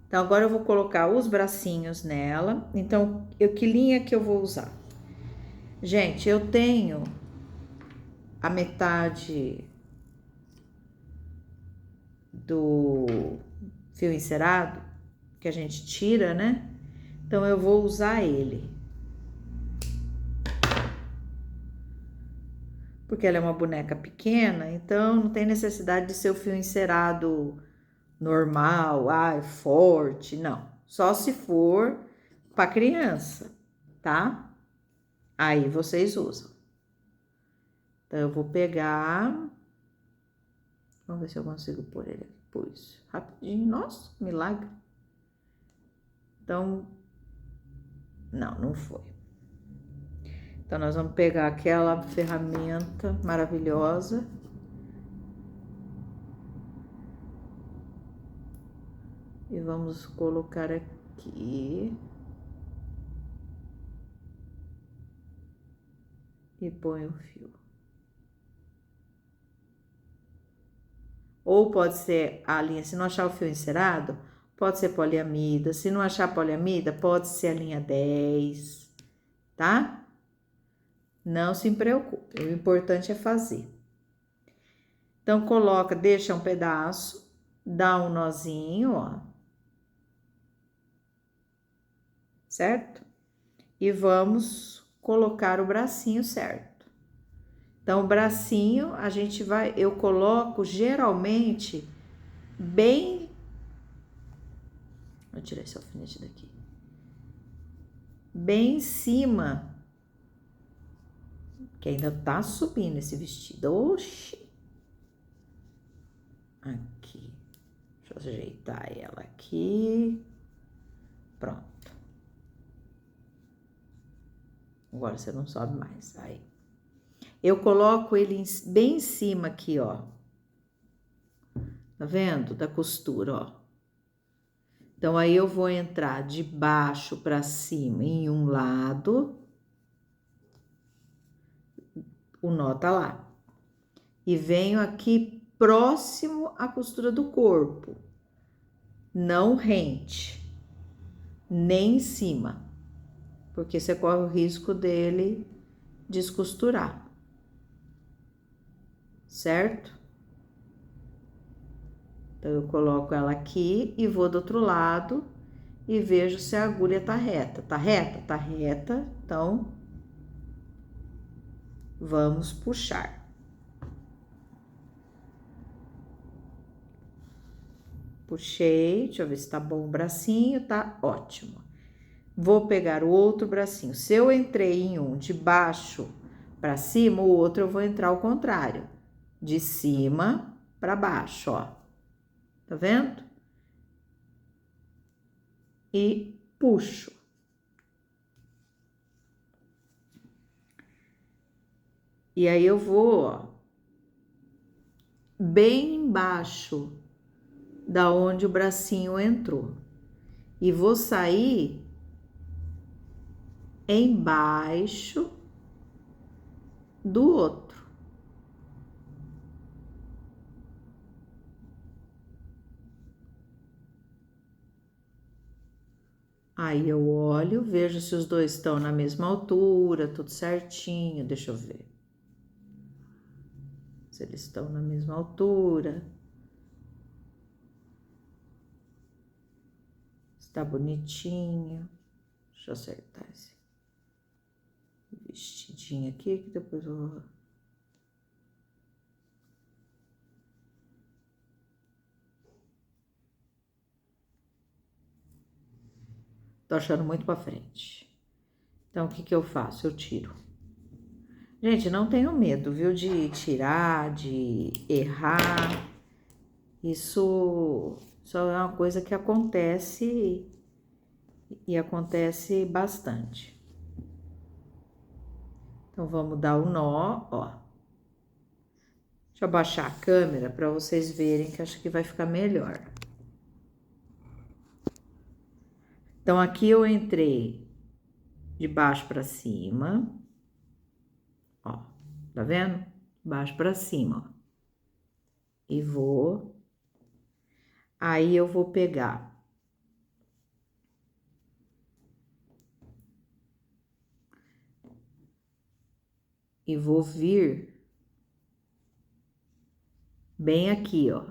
Então, agora eu vou colocar os bracinhos nela. Então, que linha que eu vou usar? Gente, eu tenho a metade do fio encerado, que a gente tira, né? Então, eu vou usar ele. Porque ela é uma boneca pequena, então não tem necessidade de ser o fio encerado normal, forte, não. Só se for para criança, tá? Aí vocês usam. Então, eu vou pegar. Vamos ver se eu consigo pôr ele aqui. Pus rapidinho. Nossa, milagre. Então, não foi. Então, nós vamos pegar aquela ferramenta maravilhosa. E vamos colocar aqui. E põe o fio. Ou pode ser a linha, se não achar o fio encerado, pode ser poliamida. Se não achar poliamida, pode ser a linha 10, tá? Não se preocupe, o importante é fazer. Então, coloca, deixa um pedaço, dá um nozinho, ó. Certo? E vamos colocar o bracinho certo. Então, o bracinho, eu coloco geralmente bem... Vou tirar esse alfinete daqui. Bem em cima, que ainda tá subindo esse vestido. Oxi! Aqui. Deixa eu ajeitar ela aqui. Pronto. Agora você não sobe mais. Aí. Eu coloco ele bem em cima aqui, ó. Tá vendo? Da costura, ó. Então, aí eu vou entrar de baixo pra cima em um lado. O nó tá lá. E venho aqui próximo à costura do corpo. Não rente. Nem em cima. Porque você corre o risco dele descosturar. Certo? Então, eu coloco ela aqui e vou do outro lado e vejo se a agulha tá reta. Tá reta? Tá reta. Então, vamos puxar. Puxei, deixa eu ver se tá bom o bracinho, tá ótimo. Vou pegar o outro bracinho. Se eu entrei em um de baixo para cima, o outro eu vou entrar ao contrário. De cima para baixo, ó. Tá vendo? E puxo. E aí eu vou, ó, bem embaixo da onde o bracinho entrou. E vou sair embaixo do outro. Aí eu olho, vejo se os dois estão na mesma altura, tudo certinho. Deixa eu ver. Se eles estão na mesma altura. Está bonitinho. Deixa eu acertar esse vestidinho aqui, que depois eu vou... Tô achando muito pra frente. Então, o que que eu faço? Eu tiro. Gente, não tenho medo, viu, de tirar, de errar. Isso só é uma coisa que acontece e acontece bastante. Então, vamos dar o nó, ó. Deixa eu abaixar a câmera para vocês verem, que acho que vai ficar melhor. Então, aqui eu entrei de baixo para cima, ó, tá vendo? Baixo para cima, ó. E vou... Aí, eu vou pegar... E vou vir bem aqui, ó,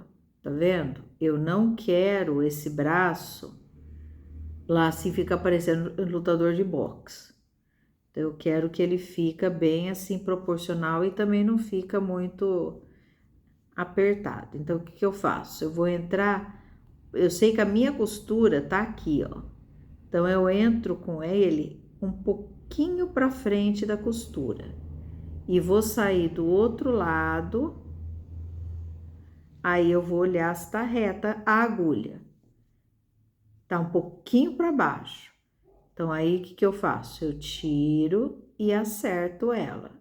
tá vendo? Eu não quero esse braço lá assim, fica parecendo um lutador de boxe. Então, eu quero que ele fica bem assim, proporcional e também não fica muito apertado. Então, o que que eu faço? Eu vou entrar, eu sei que a minha costura tá aqui, ó. Então, eu entro com ele um pouquinho pra frente da costura. E vou sair do outro lado. Aí, eu vou olhar se tá reta a agulha. Tá um pouquinho para baixo. Então, aí, o que que eu faço? Eu tiro e acerto ela.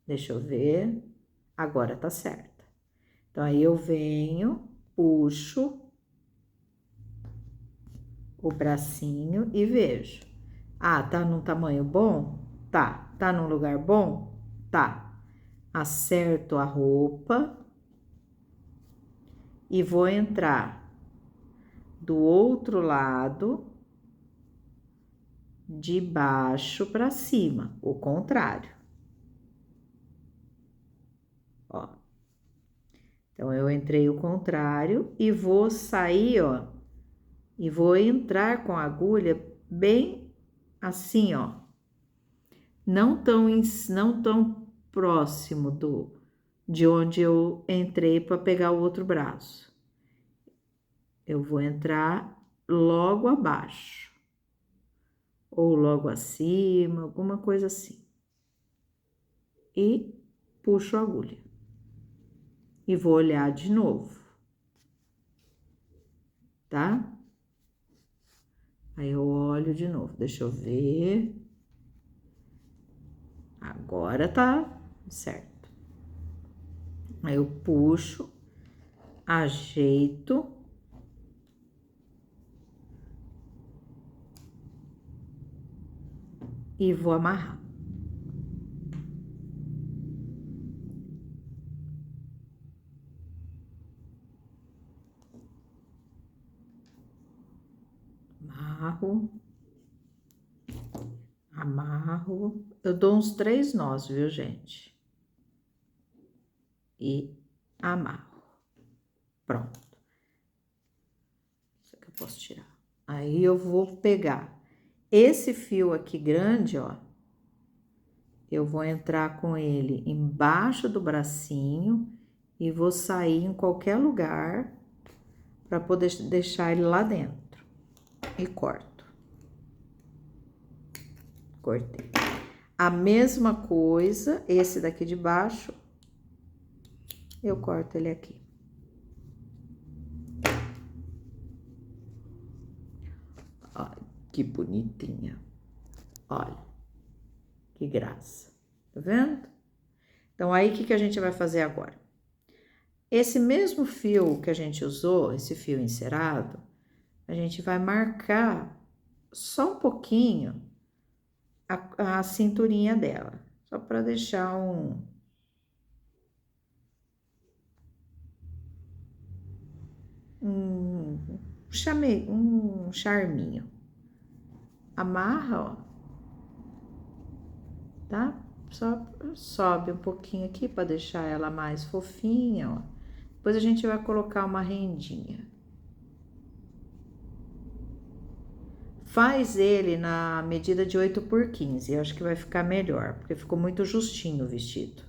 Deixa eu ver. Agora tá certa. Então, aí eu venho, puxo o bracinho e vejo. Ah, tá num tamanho bom? Tá. Tá num lugar bom? Tá. Acerto a roupa e vou entrar do outro lado, de baixo para cima, o contrário. Ó. Então, eu entrei o contrário e vou sair, ó, e vou entrar com a agulha bem assim, ó. Não tão próximo de onde eu entrei para pegar o outro braço. Eu vou entrar logo abaixo. Ou logo acima, alguma coisa assim. E puxo a agulha. E vou olhar de novo. Tá? Aí eu olho de novo, deixa eu ver. Agora tá certo. Aí eu puxo, ajeito. E vou amarrar. Amarro. Amarro. Eu dou uns 3 nós, viu, gente? E amarro. Pronto. Isso aqui eu posso tirar. Aí, eu vou pegar esse fio aqui grande, ó. Eu vou entrar com ele embaixo do bracinho e vou sair em qualquer lugar para poder deixar ele lá dentro. E corto. Cortei. A mesma coisa, esse daqui de baixo, eu corto ele aqui. Ai, que bonitinha. Olha, que graça. Tá vendo? Então, aí, o que que a gente vai fazer agora? Esse mesmo fio que a gente usou, esse fio encerado, a gente vai marcar só um pouquinho a cinturinha dela. Só para deixar um charminho. amarra, ó, tá? Só sobe um pouquinho aqui para deixar ela mais fofinha, ó. Depois a gente vai colocar uma rendinha. Faz ele na medida de 8 por 15, eu acho que vai ficar melhor, porque ficou muito justinho o vestido.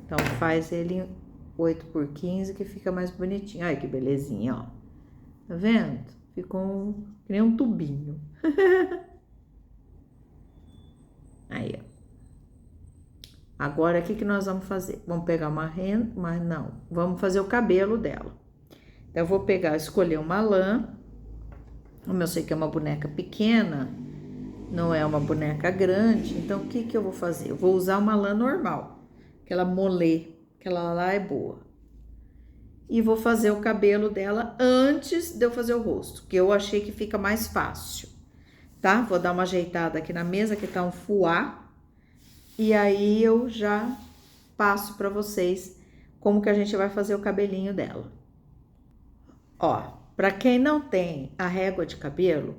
Então, faz ele 8 por 15, que fica mais bonitinho. Ai, que belezinha, ó. Tá vendo? Ficou que nem um tubinho. Aí, ó. Agora, o que que nós vamos fazer? Vamos pegar uma renda, mas não, vamos fazer o cabelo dela. Então, eu vou pegar, escolher uma lã. Como eu sei que é uma boneca pequena, não é uma boneca grande, então o que que eu vou fazer? Eu vou usar uma lã normal, aquela molê, aquela lá é boa. E vou fazer o cabelo dela antes de eu fazer o rosto, que eu achei que fica mais fácil, tá? Vou dar uma ajeitada aqui na mesa, que tá um fuá, e aí eu já passo pra vocês como que a gente vai fazer o cabelinho dela. Ó, pra quem não tem a régua de cabelo,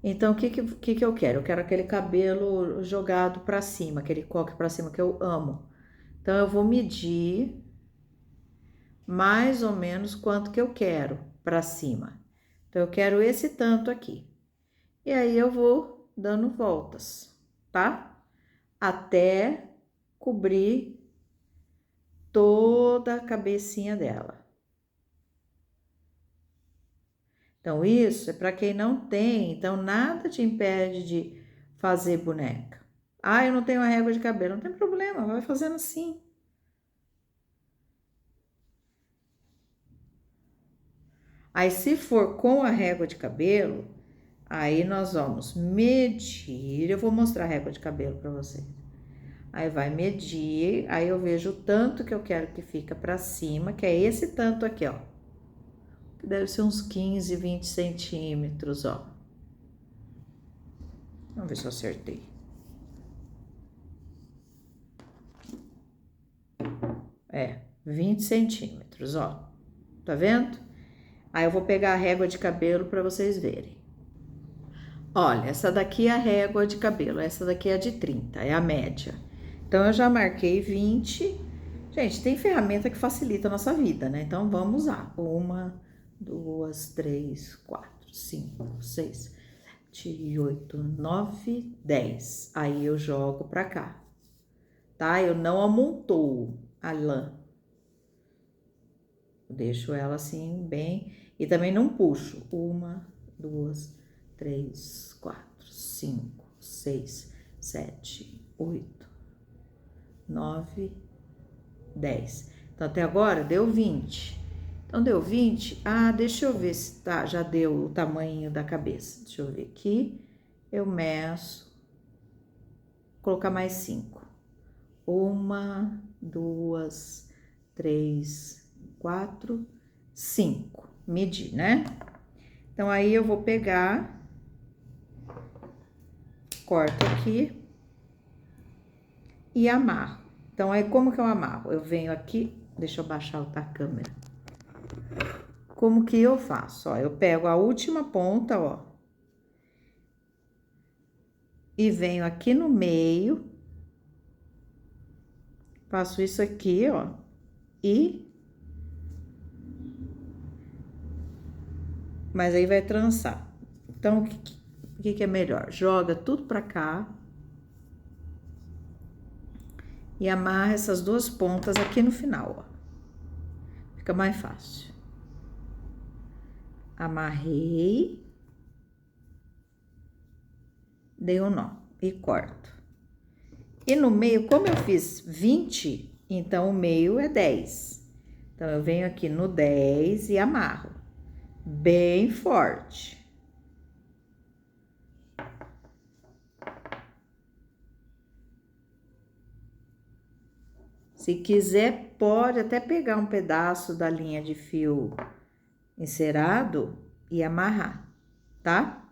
então, o que eu quero? Eu quero aquele cabelo jogado pra cima, aquele coque pra cima que eu amo. Então, eu vou medir mais ou menos quanto que eu quero pra cima. Então, eu quero esse tanto aqui. E aí, eu vou dando voltas, tá? Até cobrir toda a cabecinha dela. Então, isso é para quem não tem, então nada te impede de fazer boneca. Ah, eu não tenho a régua de cabelo, não tem problema, vai fazendo assim. Aí, se for com a régua de cabelo, aí nós vamos medir. Eu vou mostrar a régua de cabelo para vocês. Aí vai medir, aí eu vejo o tanto que eu quero que fica para cima, que é esse tanto aqui, ó. Que deve ser uns 15, 20 centímetros, ó. Vamos ver se eu acertei. É, 20 centímetros, ó. Tá vendo? Aí eu vou pegar a régua de cabelo para vocês verem. Olha, essa daqui é a régua de cabelo, essa daqui é a de 30, é a média. Então, eu já marquei 20. Gente, tem ferramenta que facilita a nossa vida, né? Então, vamos usar. 1, 2, 3, 4, 5, 6, 7, 8, 9, 10. Aí, eu jogo pra cá, tá? Eu não amontoo a lã. Eu deixo ela assim, bem... E também não puxo. 1, 2, 3, 4, 5, 6, 7, 8, 9, 10. Então, até agora deu 20. Então, deu 20. Ah, deixa eu ver se tá, já deu o tamanho da cabeça. Deixa eu ver aqui. Eu meço. Vou colocar mais 5. 1, 2, 3, 4, 5. Medir, né? Então, aí eu vou pegar, corto aqui e amarro. Então, aí como que eu amarro? Eu venho aqui, deixa eu baixar a câmera. Como que eu faço? Ó, eu pego a última ponta, ó, e venho aqui no meio, faço isso aqui, ó, e... Mas aí vai trançar. Então, o que é melhor? Joga tudo pra cá e amarra essas duas pontas aqui no final, ó. Fica mais fácil. Amarrei, dei um nó e corto. E no meio, como eu fiz 20, então o meio é 10. Então, eu venho aqui no 10 e amarro bem forte. Se quiser, pode até pegar um pedaço da linha de fio encerado e amarrar, tá?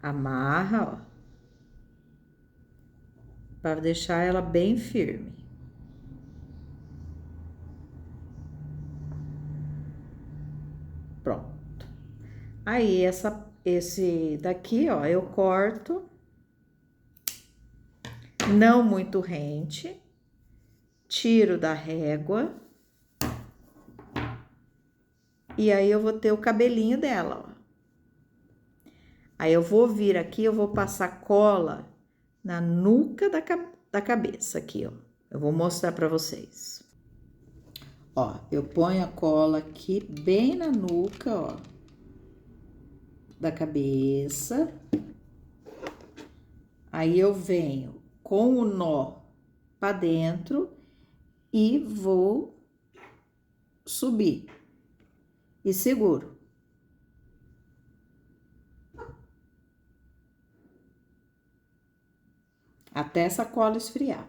Amarra, ó, para deixar ela bem firme. Aí, esse daqui, ó, eu corto, não muito rente, tiro da régua, e aí eu vou ter o cabelinho dela, ó. Aí eu vou vir aqui, eu vou passar cola na nuca da cabeça aqui, ó. Eu vou mostrar pra vocês. Ó, eu ponho a cola aqui bem na nuca, ó, da cabeça. Aí eu venho com o nó pra dentro e vou subir e seguro. Até essa cola esfriar.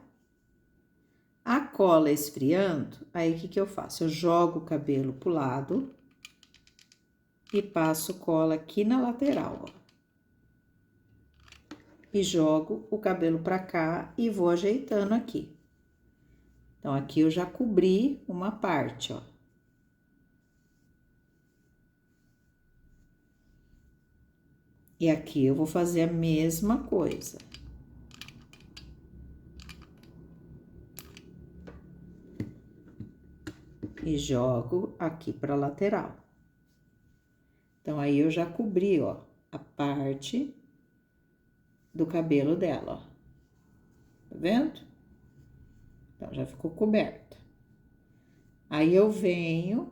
A cola esfriando, aí o que eu faço? Eu jogo o cabelo pro lado e passo cola aqui na lateral, ó. E jogo o cabelo pra cá e vou ajeitando aqui. Então, aqui eu já cobri uma parte, ó. E aqui eu vou fazer a mesma coisa. E jogo aqui pra lateral. Então, aí eu já cobri, ó, a parte do cabelo dela, ó. Tá vendo? Então, já ficou coberta. Aí, eu venho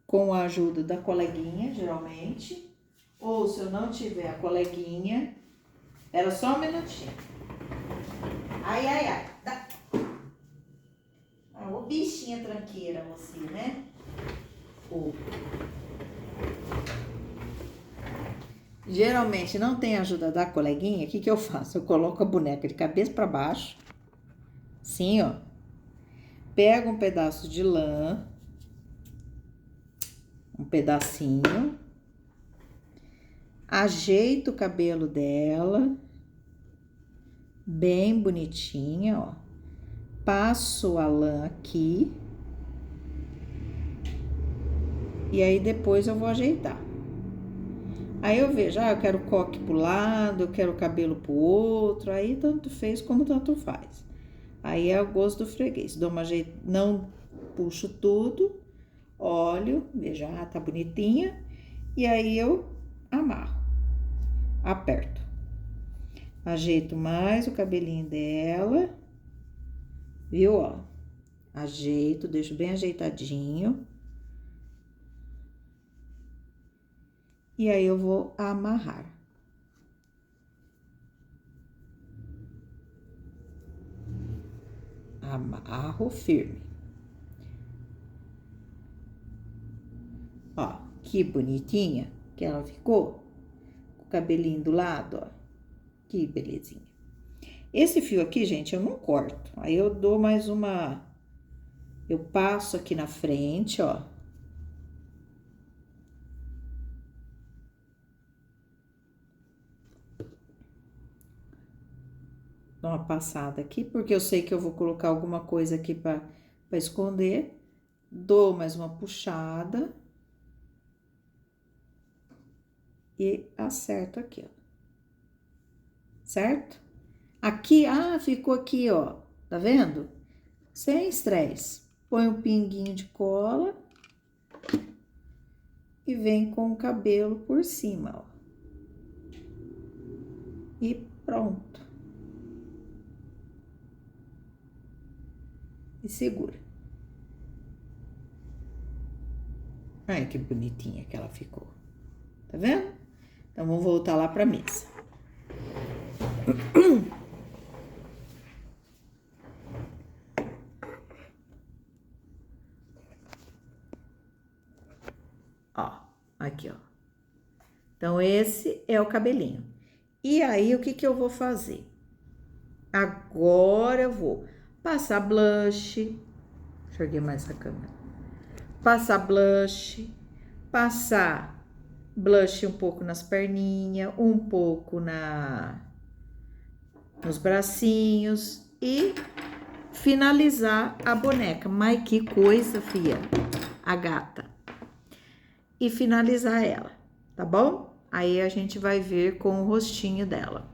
com a ajuda da coleguinha, geralmente. Ou, se eu não tiver a coleguinha, era só um minutinho. Ai, ai, ai. Dá. Ah, ô bichinha tranqueira, você, né? Geralmente, não tem ajuda da coleguinha, o que eu faço? Eu coloco a boneca de cabeça pra baixo, assim, ó. Pego um pedaço de lã, um pedacinho, ajeito o cabelo dela, bem bonitinha, ó. Passo a lã aqui. E aí, depois eu vou ajeitar. Aí eu vejo, eu quero o coque pro lado, eu quero o cabelo pro outro, aí tanto fez como tanto faz. Aí é o gosto do freguês. Dou uma não puxo tudo, olho, vejo, tá bonitinha. E aí eu amarro, aperto. Ajeito mais o cabelinho dela, viu, ó? Ajeito, deixo bem ajeitadinho. E aí eu vou amarrar. Amarro firme. Ó, que bonitinha que ela ficou. Com o cabelinho do lado, ó. Que belezinha. Esse fio aqui, gente, eu não corto. Aí eu dou mais uma... Eu passo aqui na frente, ó. Dou uma passada aqui, porque eu sei que eu vou colocar alguma coisa aqui pra esconder. Dou mais uma puxada. E acerto aqui, ó. Certo? Aqui, ficou aqui, ó. Tá vendo? Sem estresse. Põe um pinguinho de cola. E vem com o cabelo por cima, ó. E pronto. E segura. Ai, que bonitinha que ela ficou. Tá vendo? Então, vamos voltar lá pra mesa. Ó, aqui, ó. Então, esse é o cabelinho. E aí, o que eu vou fazer? Agora eu vou passar blush. Enxerguei mais a câmera. Passar blush. Passar blush um pouco nas perninhas, um pouco nos bracinhos e finalizar a boneca. Mas que coisa, fia, a gata. e finalizar ela, tá bom? Aí a gente vai ver com o rostinho dela.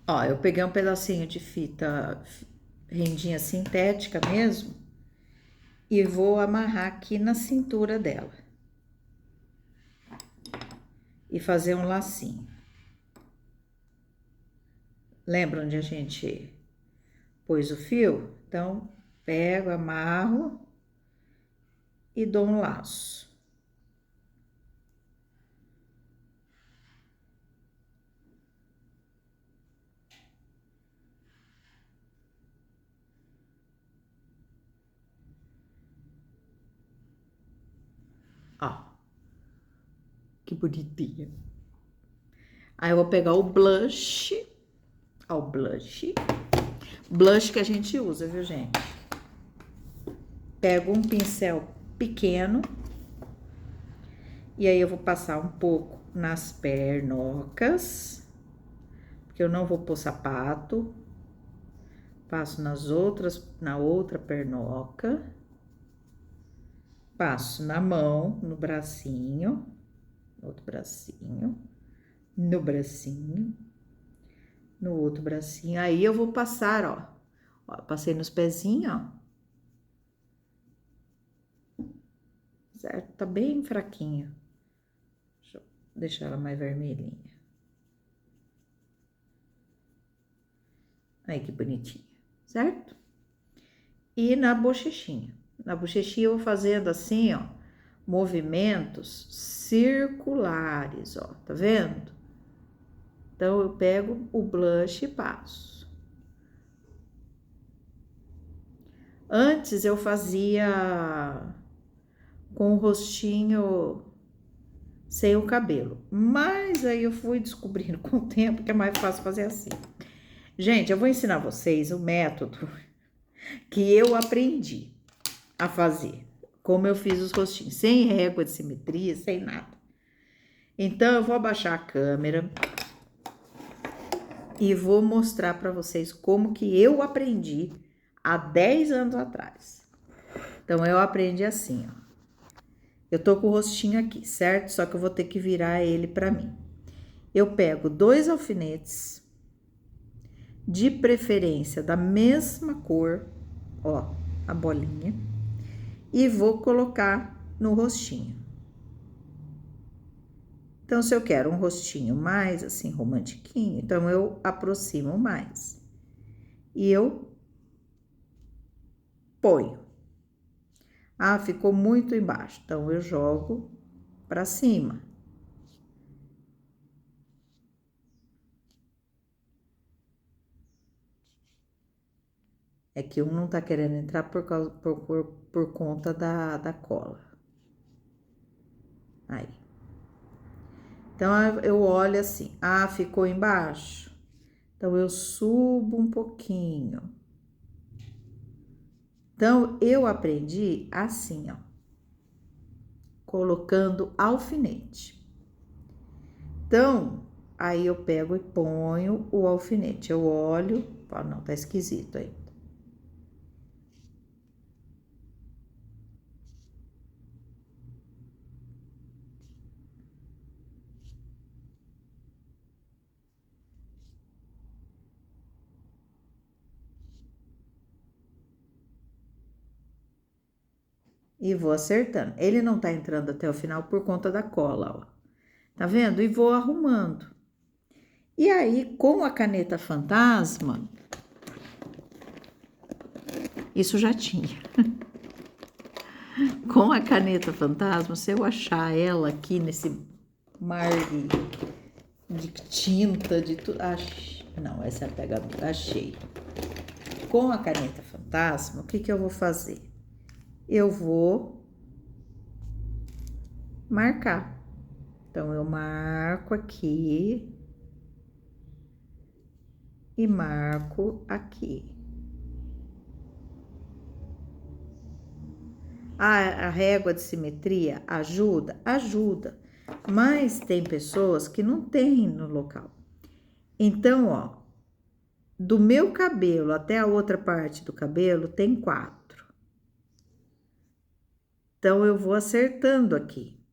Ó, eu peguei um pedacinho de fita rendinha sintética mesmo e vou amarrar aqui na cintura dela e fazer um lacinho. Lembra onde a gente pôs o fio? Então, pego, amarro e dou um laço. Ó, que bonitinha. Aí eu vou pegar o blush, ó, o blush que a gente usa, viu, gente? Pego um pincel pequeno e aí eu vou passar um pouco nas pernocas, porque eu não vou pôr sapato. Passo na outra pernoca. Passo na mão, no bracinho, outro bracinho, no bracinho, no outro bracinho. Aí eu vou passar, ó, passei nos pezinhos, ó. Certo? Tá bem fraquinho. Deixa eu deixar ela mais vermelhinha. Aí que bonitinha, certo? E na bochechinha. Na bochechinha eu vou fazendo assim, ó, movimentos circulares, ó, tá vendo? Então, eu pego o blush e passo. Antes, eu fazia com o rostinho sem o cabelo. Mas aí eu fui descobrindo com o tempo que é mais fácil fazer assim. Gente, eu vou ensinar vocês o método que eu aprendi a fazer. Como eu fiz os rostinhos, sem régua de simetria, sem nada. Então, eu vou abaixar a câmera e vou mostrar para vocês como que eu aprendi há 10 anos atrás. Então, eu aprendi assim, ó. Eu tô com o rostinho aqui, certo? Só que eu vou ter que virar ele para mim. Eu pego 2 alfinetes, de preferência da mesma cor, ó, a bolinha, e vou colocar no rostinho. Então, se eu quero um rostinho mais, assim, romantiquinho, então eu aproximo mais. E eu ponho. Ah, ficou muito embaixo, então eu jogo pra cima. É que um não tá querendo entrar por conta da cola. Aí. Então, eu olho assim, ah, ficou embaixo. Então, eu subo um pouquinho. Então, eu aprendi assim, ó. Colocando alfinete. Então, aí eu pego e ponho o alfinete. Eu olho, falo, não, tá esquisito aí. E vou acertando. Ele não tá entrando até o final por conta da cola, ó. Tá vendo? E vou arrumando. E aí, com a caneta fantasma, isso já tinha. Com a caneta fantasma, se eu achar ela aqui nesse mar de tinta, de tudo. Não, essa é a pegadora. Achei. Com a caneta fantasma, o que que eu vou fazer? Eu vou marcar. Então, eu marco aqui e marco aqui. A régua de simetria ajuda? Ajuda. Mas tem pessoas que não têm no local. Então, ó, do meu cabelo até a outra parte do cabelo tem 4. Então, eu vou acertando aqui.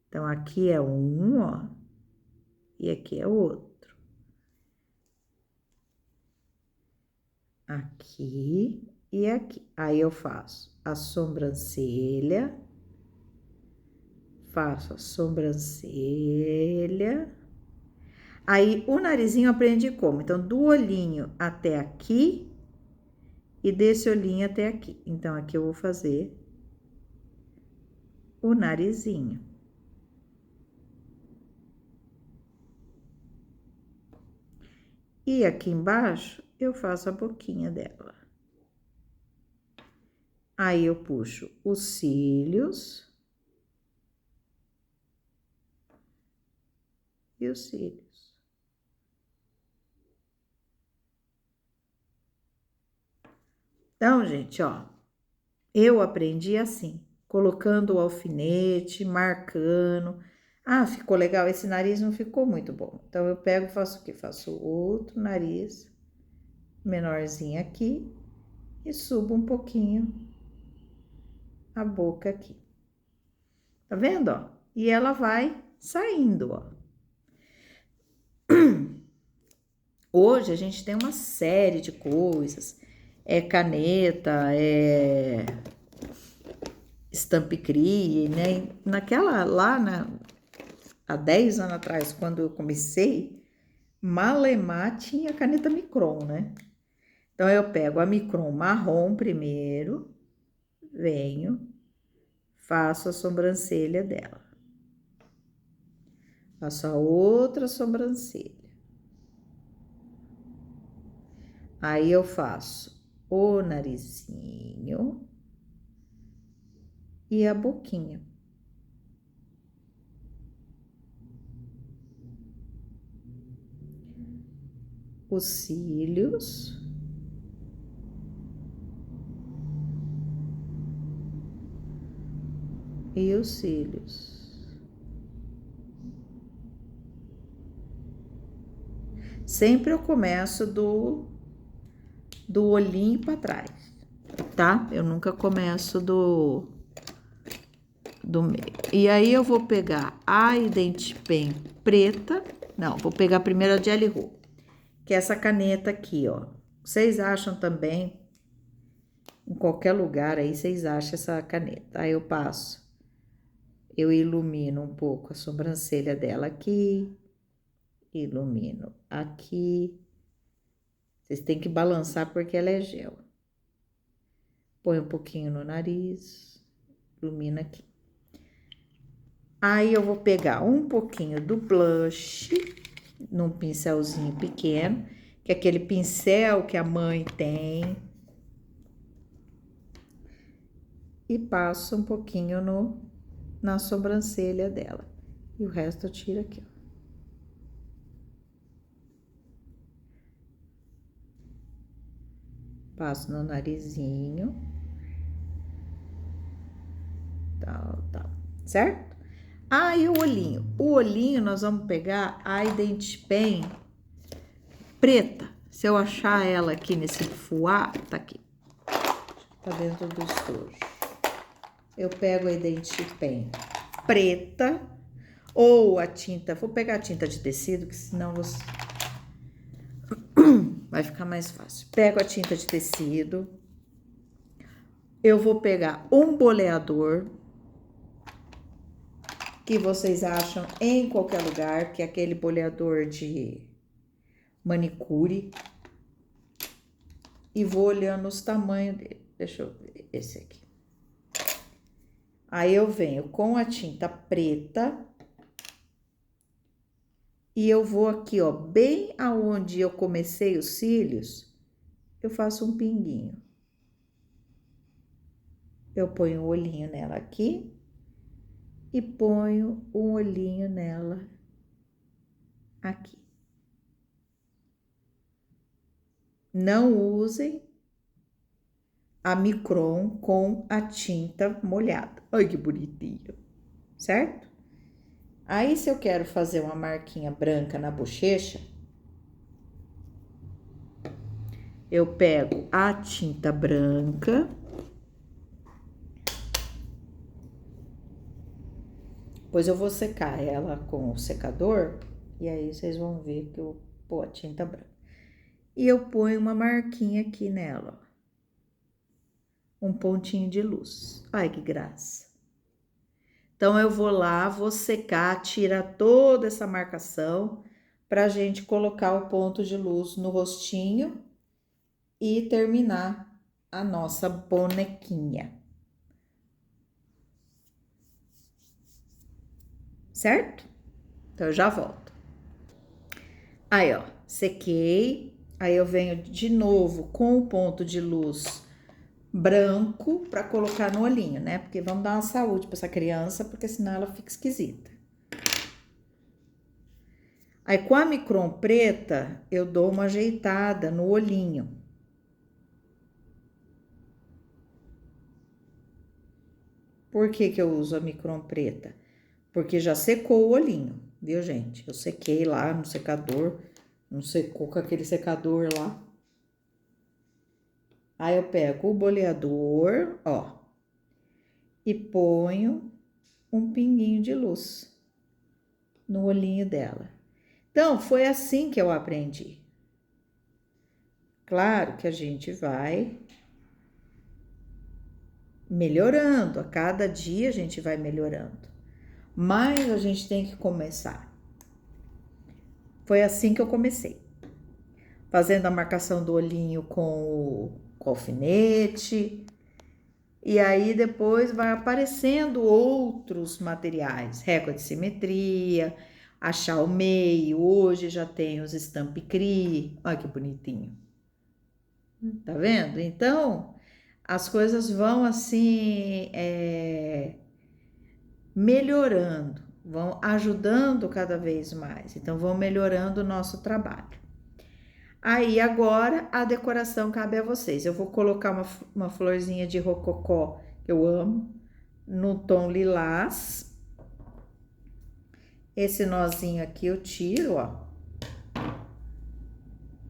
Então, aqui é um, ó, e aqui é outro. Aqui e aqui. Aí, eu faço a sobrancelha, faço a sobrancelha. Aí, o narizinho eu aprendi como? Então, do olhinho até aqui e desse olhinho até aqui. Então, aqui eu vou fazer o narizinho. E aqui embaixo, eu faço a boquinha dela. Aí, eu puxo os cílios e os cílios. Então, gente, ó, eu aprendi assim, colocando o alfinete, marcando. Ah, ficou legal, esse nariz não ficou muito bom. Então, eu pego e faço o quê? Faço outro nariz menorzinho aqui e subo um pouquinho a boca aqui. Tá vendo, ó? E ela vai saindo, ó. Hoje a gente tem uma série de coisas. É caneta, é Stampcrie, né? Naquela lá, há 10 anos atrás, quando eu comecei, Malemar tinha caneta Micron, né? Então, eu pego a Micron marrom primeiro, venho, faço a sobrancelha dela. Faço a outra sobrancelha. Aí, eu faço o narizinho e a boquinha. Os cílios. E os cílios. Sempre eu começo do olhinho para trás, tá? Eu nunca começo do meio. E aí, eu vou pegar a Identipen preta. Não, vou pegar primeiro a Jelly Roll, que é essa caneta aqui, ó. Vocês acham também, em qualquer lugar aí, vocês acham essa caneta. Aí, eu passo, eu ilumino um pouco a sobrancelha dela aqui, ilumino aqui. Vocês têm que balançar porque ela é gel. Põe um pouquinho no nariz, ilumina aqui. Aí, eu vou pegar um pouquinho do blush, num pincelzinho pequeno, que é aquele pincel que a mãe tem. E passo um pouquinho na sobrancelha dela. E o resto eu tiro aqui, ó. Passo no narizinho. Tal, tal. Certo? Ah, e o olhinho? O olhinho nós vamos pegar a Identipen preta. Se eu achar ela aqui nesse fuá, tá aqui. Tá dentro do estojo. Eu pego a Identipen preta ou a tinta. Vou pegar a tinta de tecido, que senão você vai ficar mais fácil. Pego a tinta de tecido. Eu vou pegar um boleador, que vocês acham em qualquer lugar, que é aquele boleador de manicure. E vou olhando os tamanhos dele. Deixa eu ver esse aqui. Aí, eu venho com a tinta preta. E eu vou aqui, ó, bem aonde eu comecei os cílios, eu faço um pinguinho. Eu ponho o olhinho nela aqui e ponho um olhinho nela aqui. Não usem a Micron com a tinta molhada. Olha que bonitinho, certo? Aí, se eu quero fazer uma marquinha branca na bochecha, eu pego a tinta branca Depois eu vou secar ela com o secador e aí vocês vão ver que eu pôr a tinta branca. E eu ponho uma marquinha aqui nela, ó. Um pontinho de luz. Ai, que graça. Então, eu vou lá, vou secar, tirar toda essa marcação pra gente colocar o ponto de luz no rostinho e terminar a nossa bonequinha. Certo? Então, eu já volto. Aí, ó, sequei. Aí, eu venho de novo com o ponto de luz branco para colocar no olhinho, né? Porque vamos dar uma saúde para essa criança, porque senão ela fica esquisita. Aí, com a micron preta, eu dou uma ajeitada no olhinho. Por que que eu uso a micron preta? Porque já secou o olhinho, viu, gente? Eu sequei lá no secador, não secou com aquele secador lá. Aí, eu pego o boleador, ó, e ponho um pinguinho de luz no olhinho dela. Então, foi assim que eu aprendi. Claro que a gente vai melhorando, a cada dia a gente vai melhorando, mas a gente tem que começar. Foi assim que eu comecei, fazendo a marcação do olhinho com o alfinete, e aí depois vai aparecendo outros materiais, régua de simetria, achar o meio. Hoje já tem os Stamp Cri, olha que bonitinho. Tá vendo? Então, as coisas vão assim, melhorando, vão ajudando cada vez mais. Então, vão melhorando o nosso trabalho. Aí, agora, a decoração cabe a vocês. Eu vou colocar uma florzinha de rococó, que eu amo, no tom lilás. Esse nozinho aqui eu tiro, ó.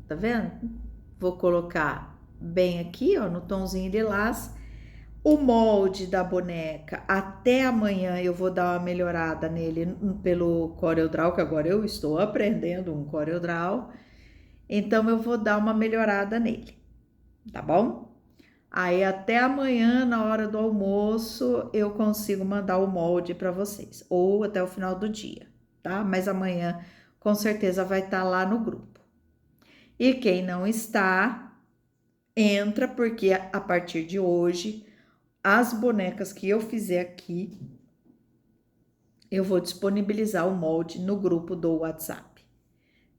Tá vendo? Vou colocar bem aqui, ó, no tomzinho lilás. O molde da boneca, até amanhã eu vou dar uma melhorada nele pelo CorelDRAW, que agora eu estou aprendendo um CorelDRAW. Então, eu vou dar uma melhorada nele, tá bom? Aí, até amanhã, na hora do almoço, eu consigo mandar o molde para vocês. Ou até o final do dia, tá? Mas amanhã, com certeza, vai estar lá no grupo. E quem não está, entra, porque a partir de hoje, as bonecas que eu fizer aqui, eu vou disponibilizar o molde no grupo do WhatsApp,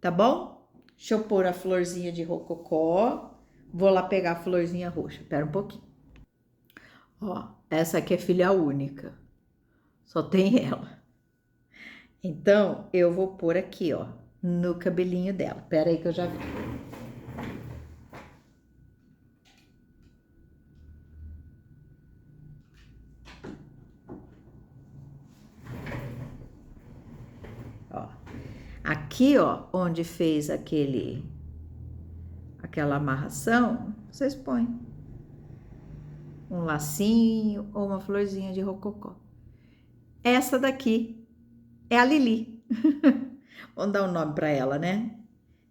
tá bom? Deixa eu pôr a florzinha de rococó, vou lá pegar a florzinha roxa, espera um pouquinho. Ó, essa aqui é filha única, só tem ela. Então, eu vou pôr aqui, ó, no cabelinho dela. Pera aí que eu já vi. Ó, aqui, ó, onde fez aquela amarração, vocês põem um lacinho ou uma florzinha de rococó. Essa daqui é a Lili. Vamos dar um nome para ela, né?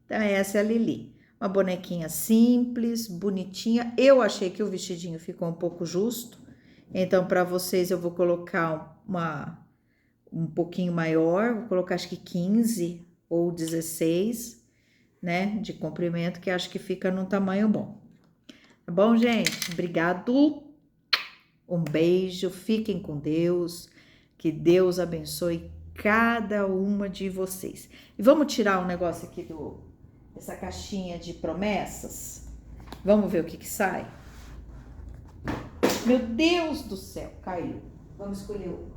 Então, essa é a Lili. Uma bonequinha simples, bonitinha. Eu achei que o vestidinho ficou um pouco justo. Então, para vocês, eu vou colocar um pouquinho maior. Vou colocar, acho que 15 ou 16, né? De comprimento, que acho que fica num tamanho bom. Tá bom, gente? Obrigado. Um beijo. Fiquem com Deus. Que Deus abençoe cada uma de vocês. E vamos tirar um negócio aqui dessa caixinha de promessas? Vamos ver o que sai? Meu Deus do céu, caiu. Vamos escolher o.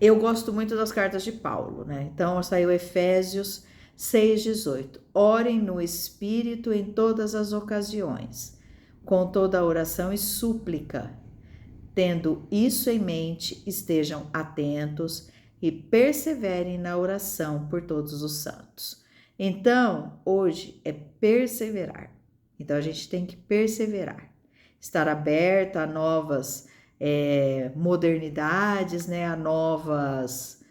Eu gosto muito das cartas de Paulo, né? Então, saiu Efésios 6,18. Orem no Espírito em todas as ocasiões, com toda oração e súplica. Tendo isso em mente, estejam atentos e perseverem na oração por todos os santos. Então, hoje é perseverar. Então a gente tem que perseverar, estar aberta a novas modernidades, né, a novas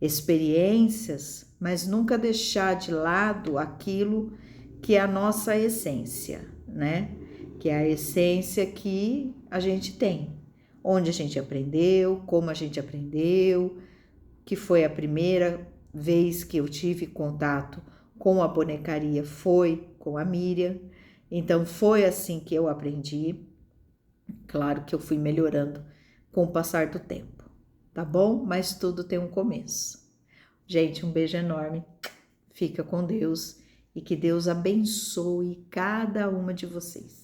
experiências, mas nunca deixar de lado aquilo que é a nossa essência, né? Que é a essência que a gente tem, onde a gente aprendeu, como a gente aprendeu, que foi a primeira vez que eu tive contato com a bonecaria foi com a Miriam. Então foi assim que eu aprendi. Claro que eu fui melhorando com o passar do tempo, tá bom? Mas tudo tem um começo. Gente, um beijo enorme. Fica com Deus e que Deus abençoe cada uma de vocês.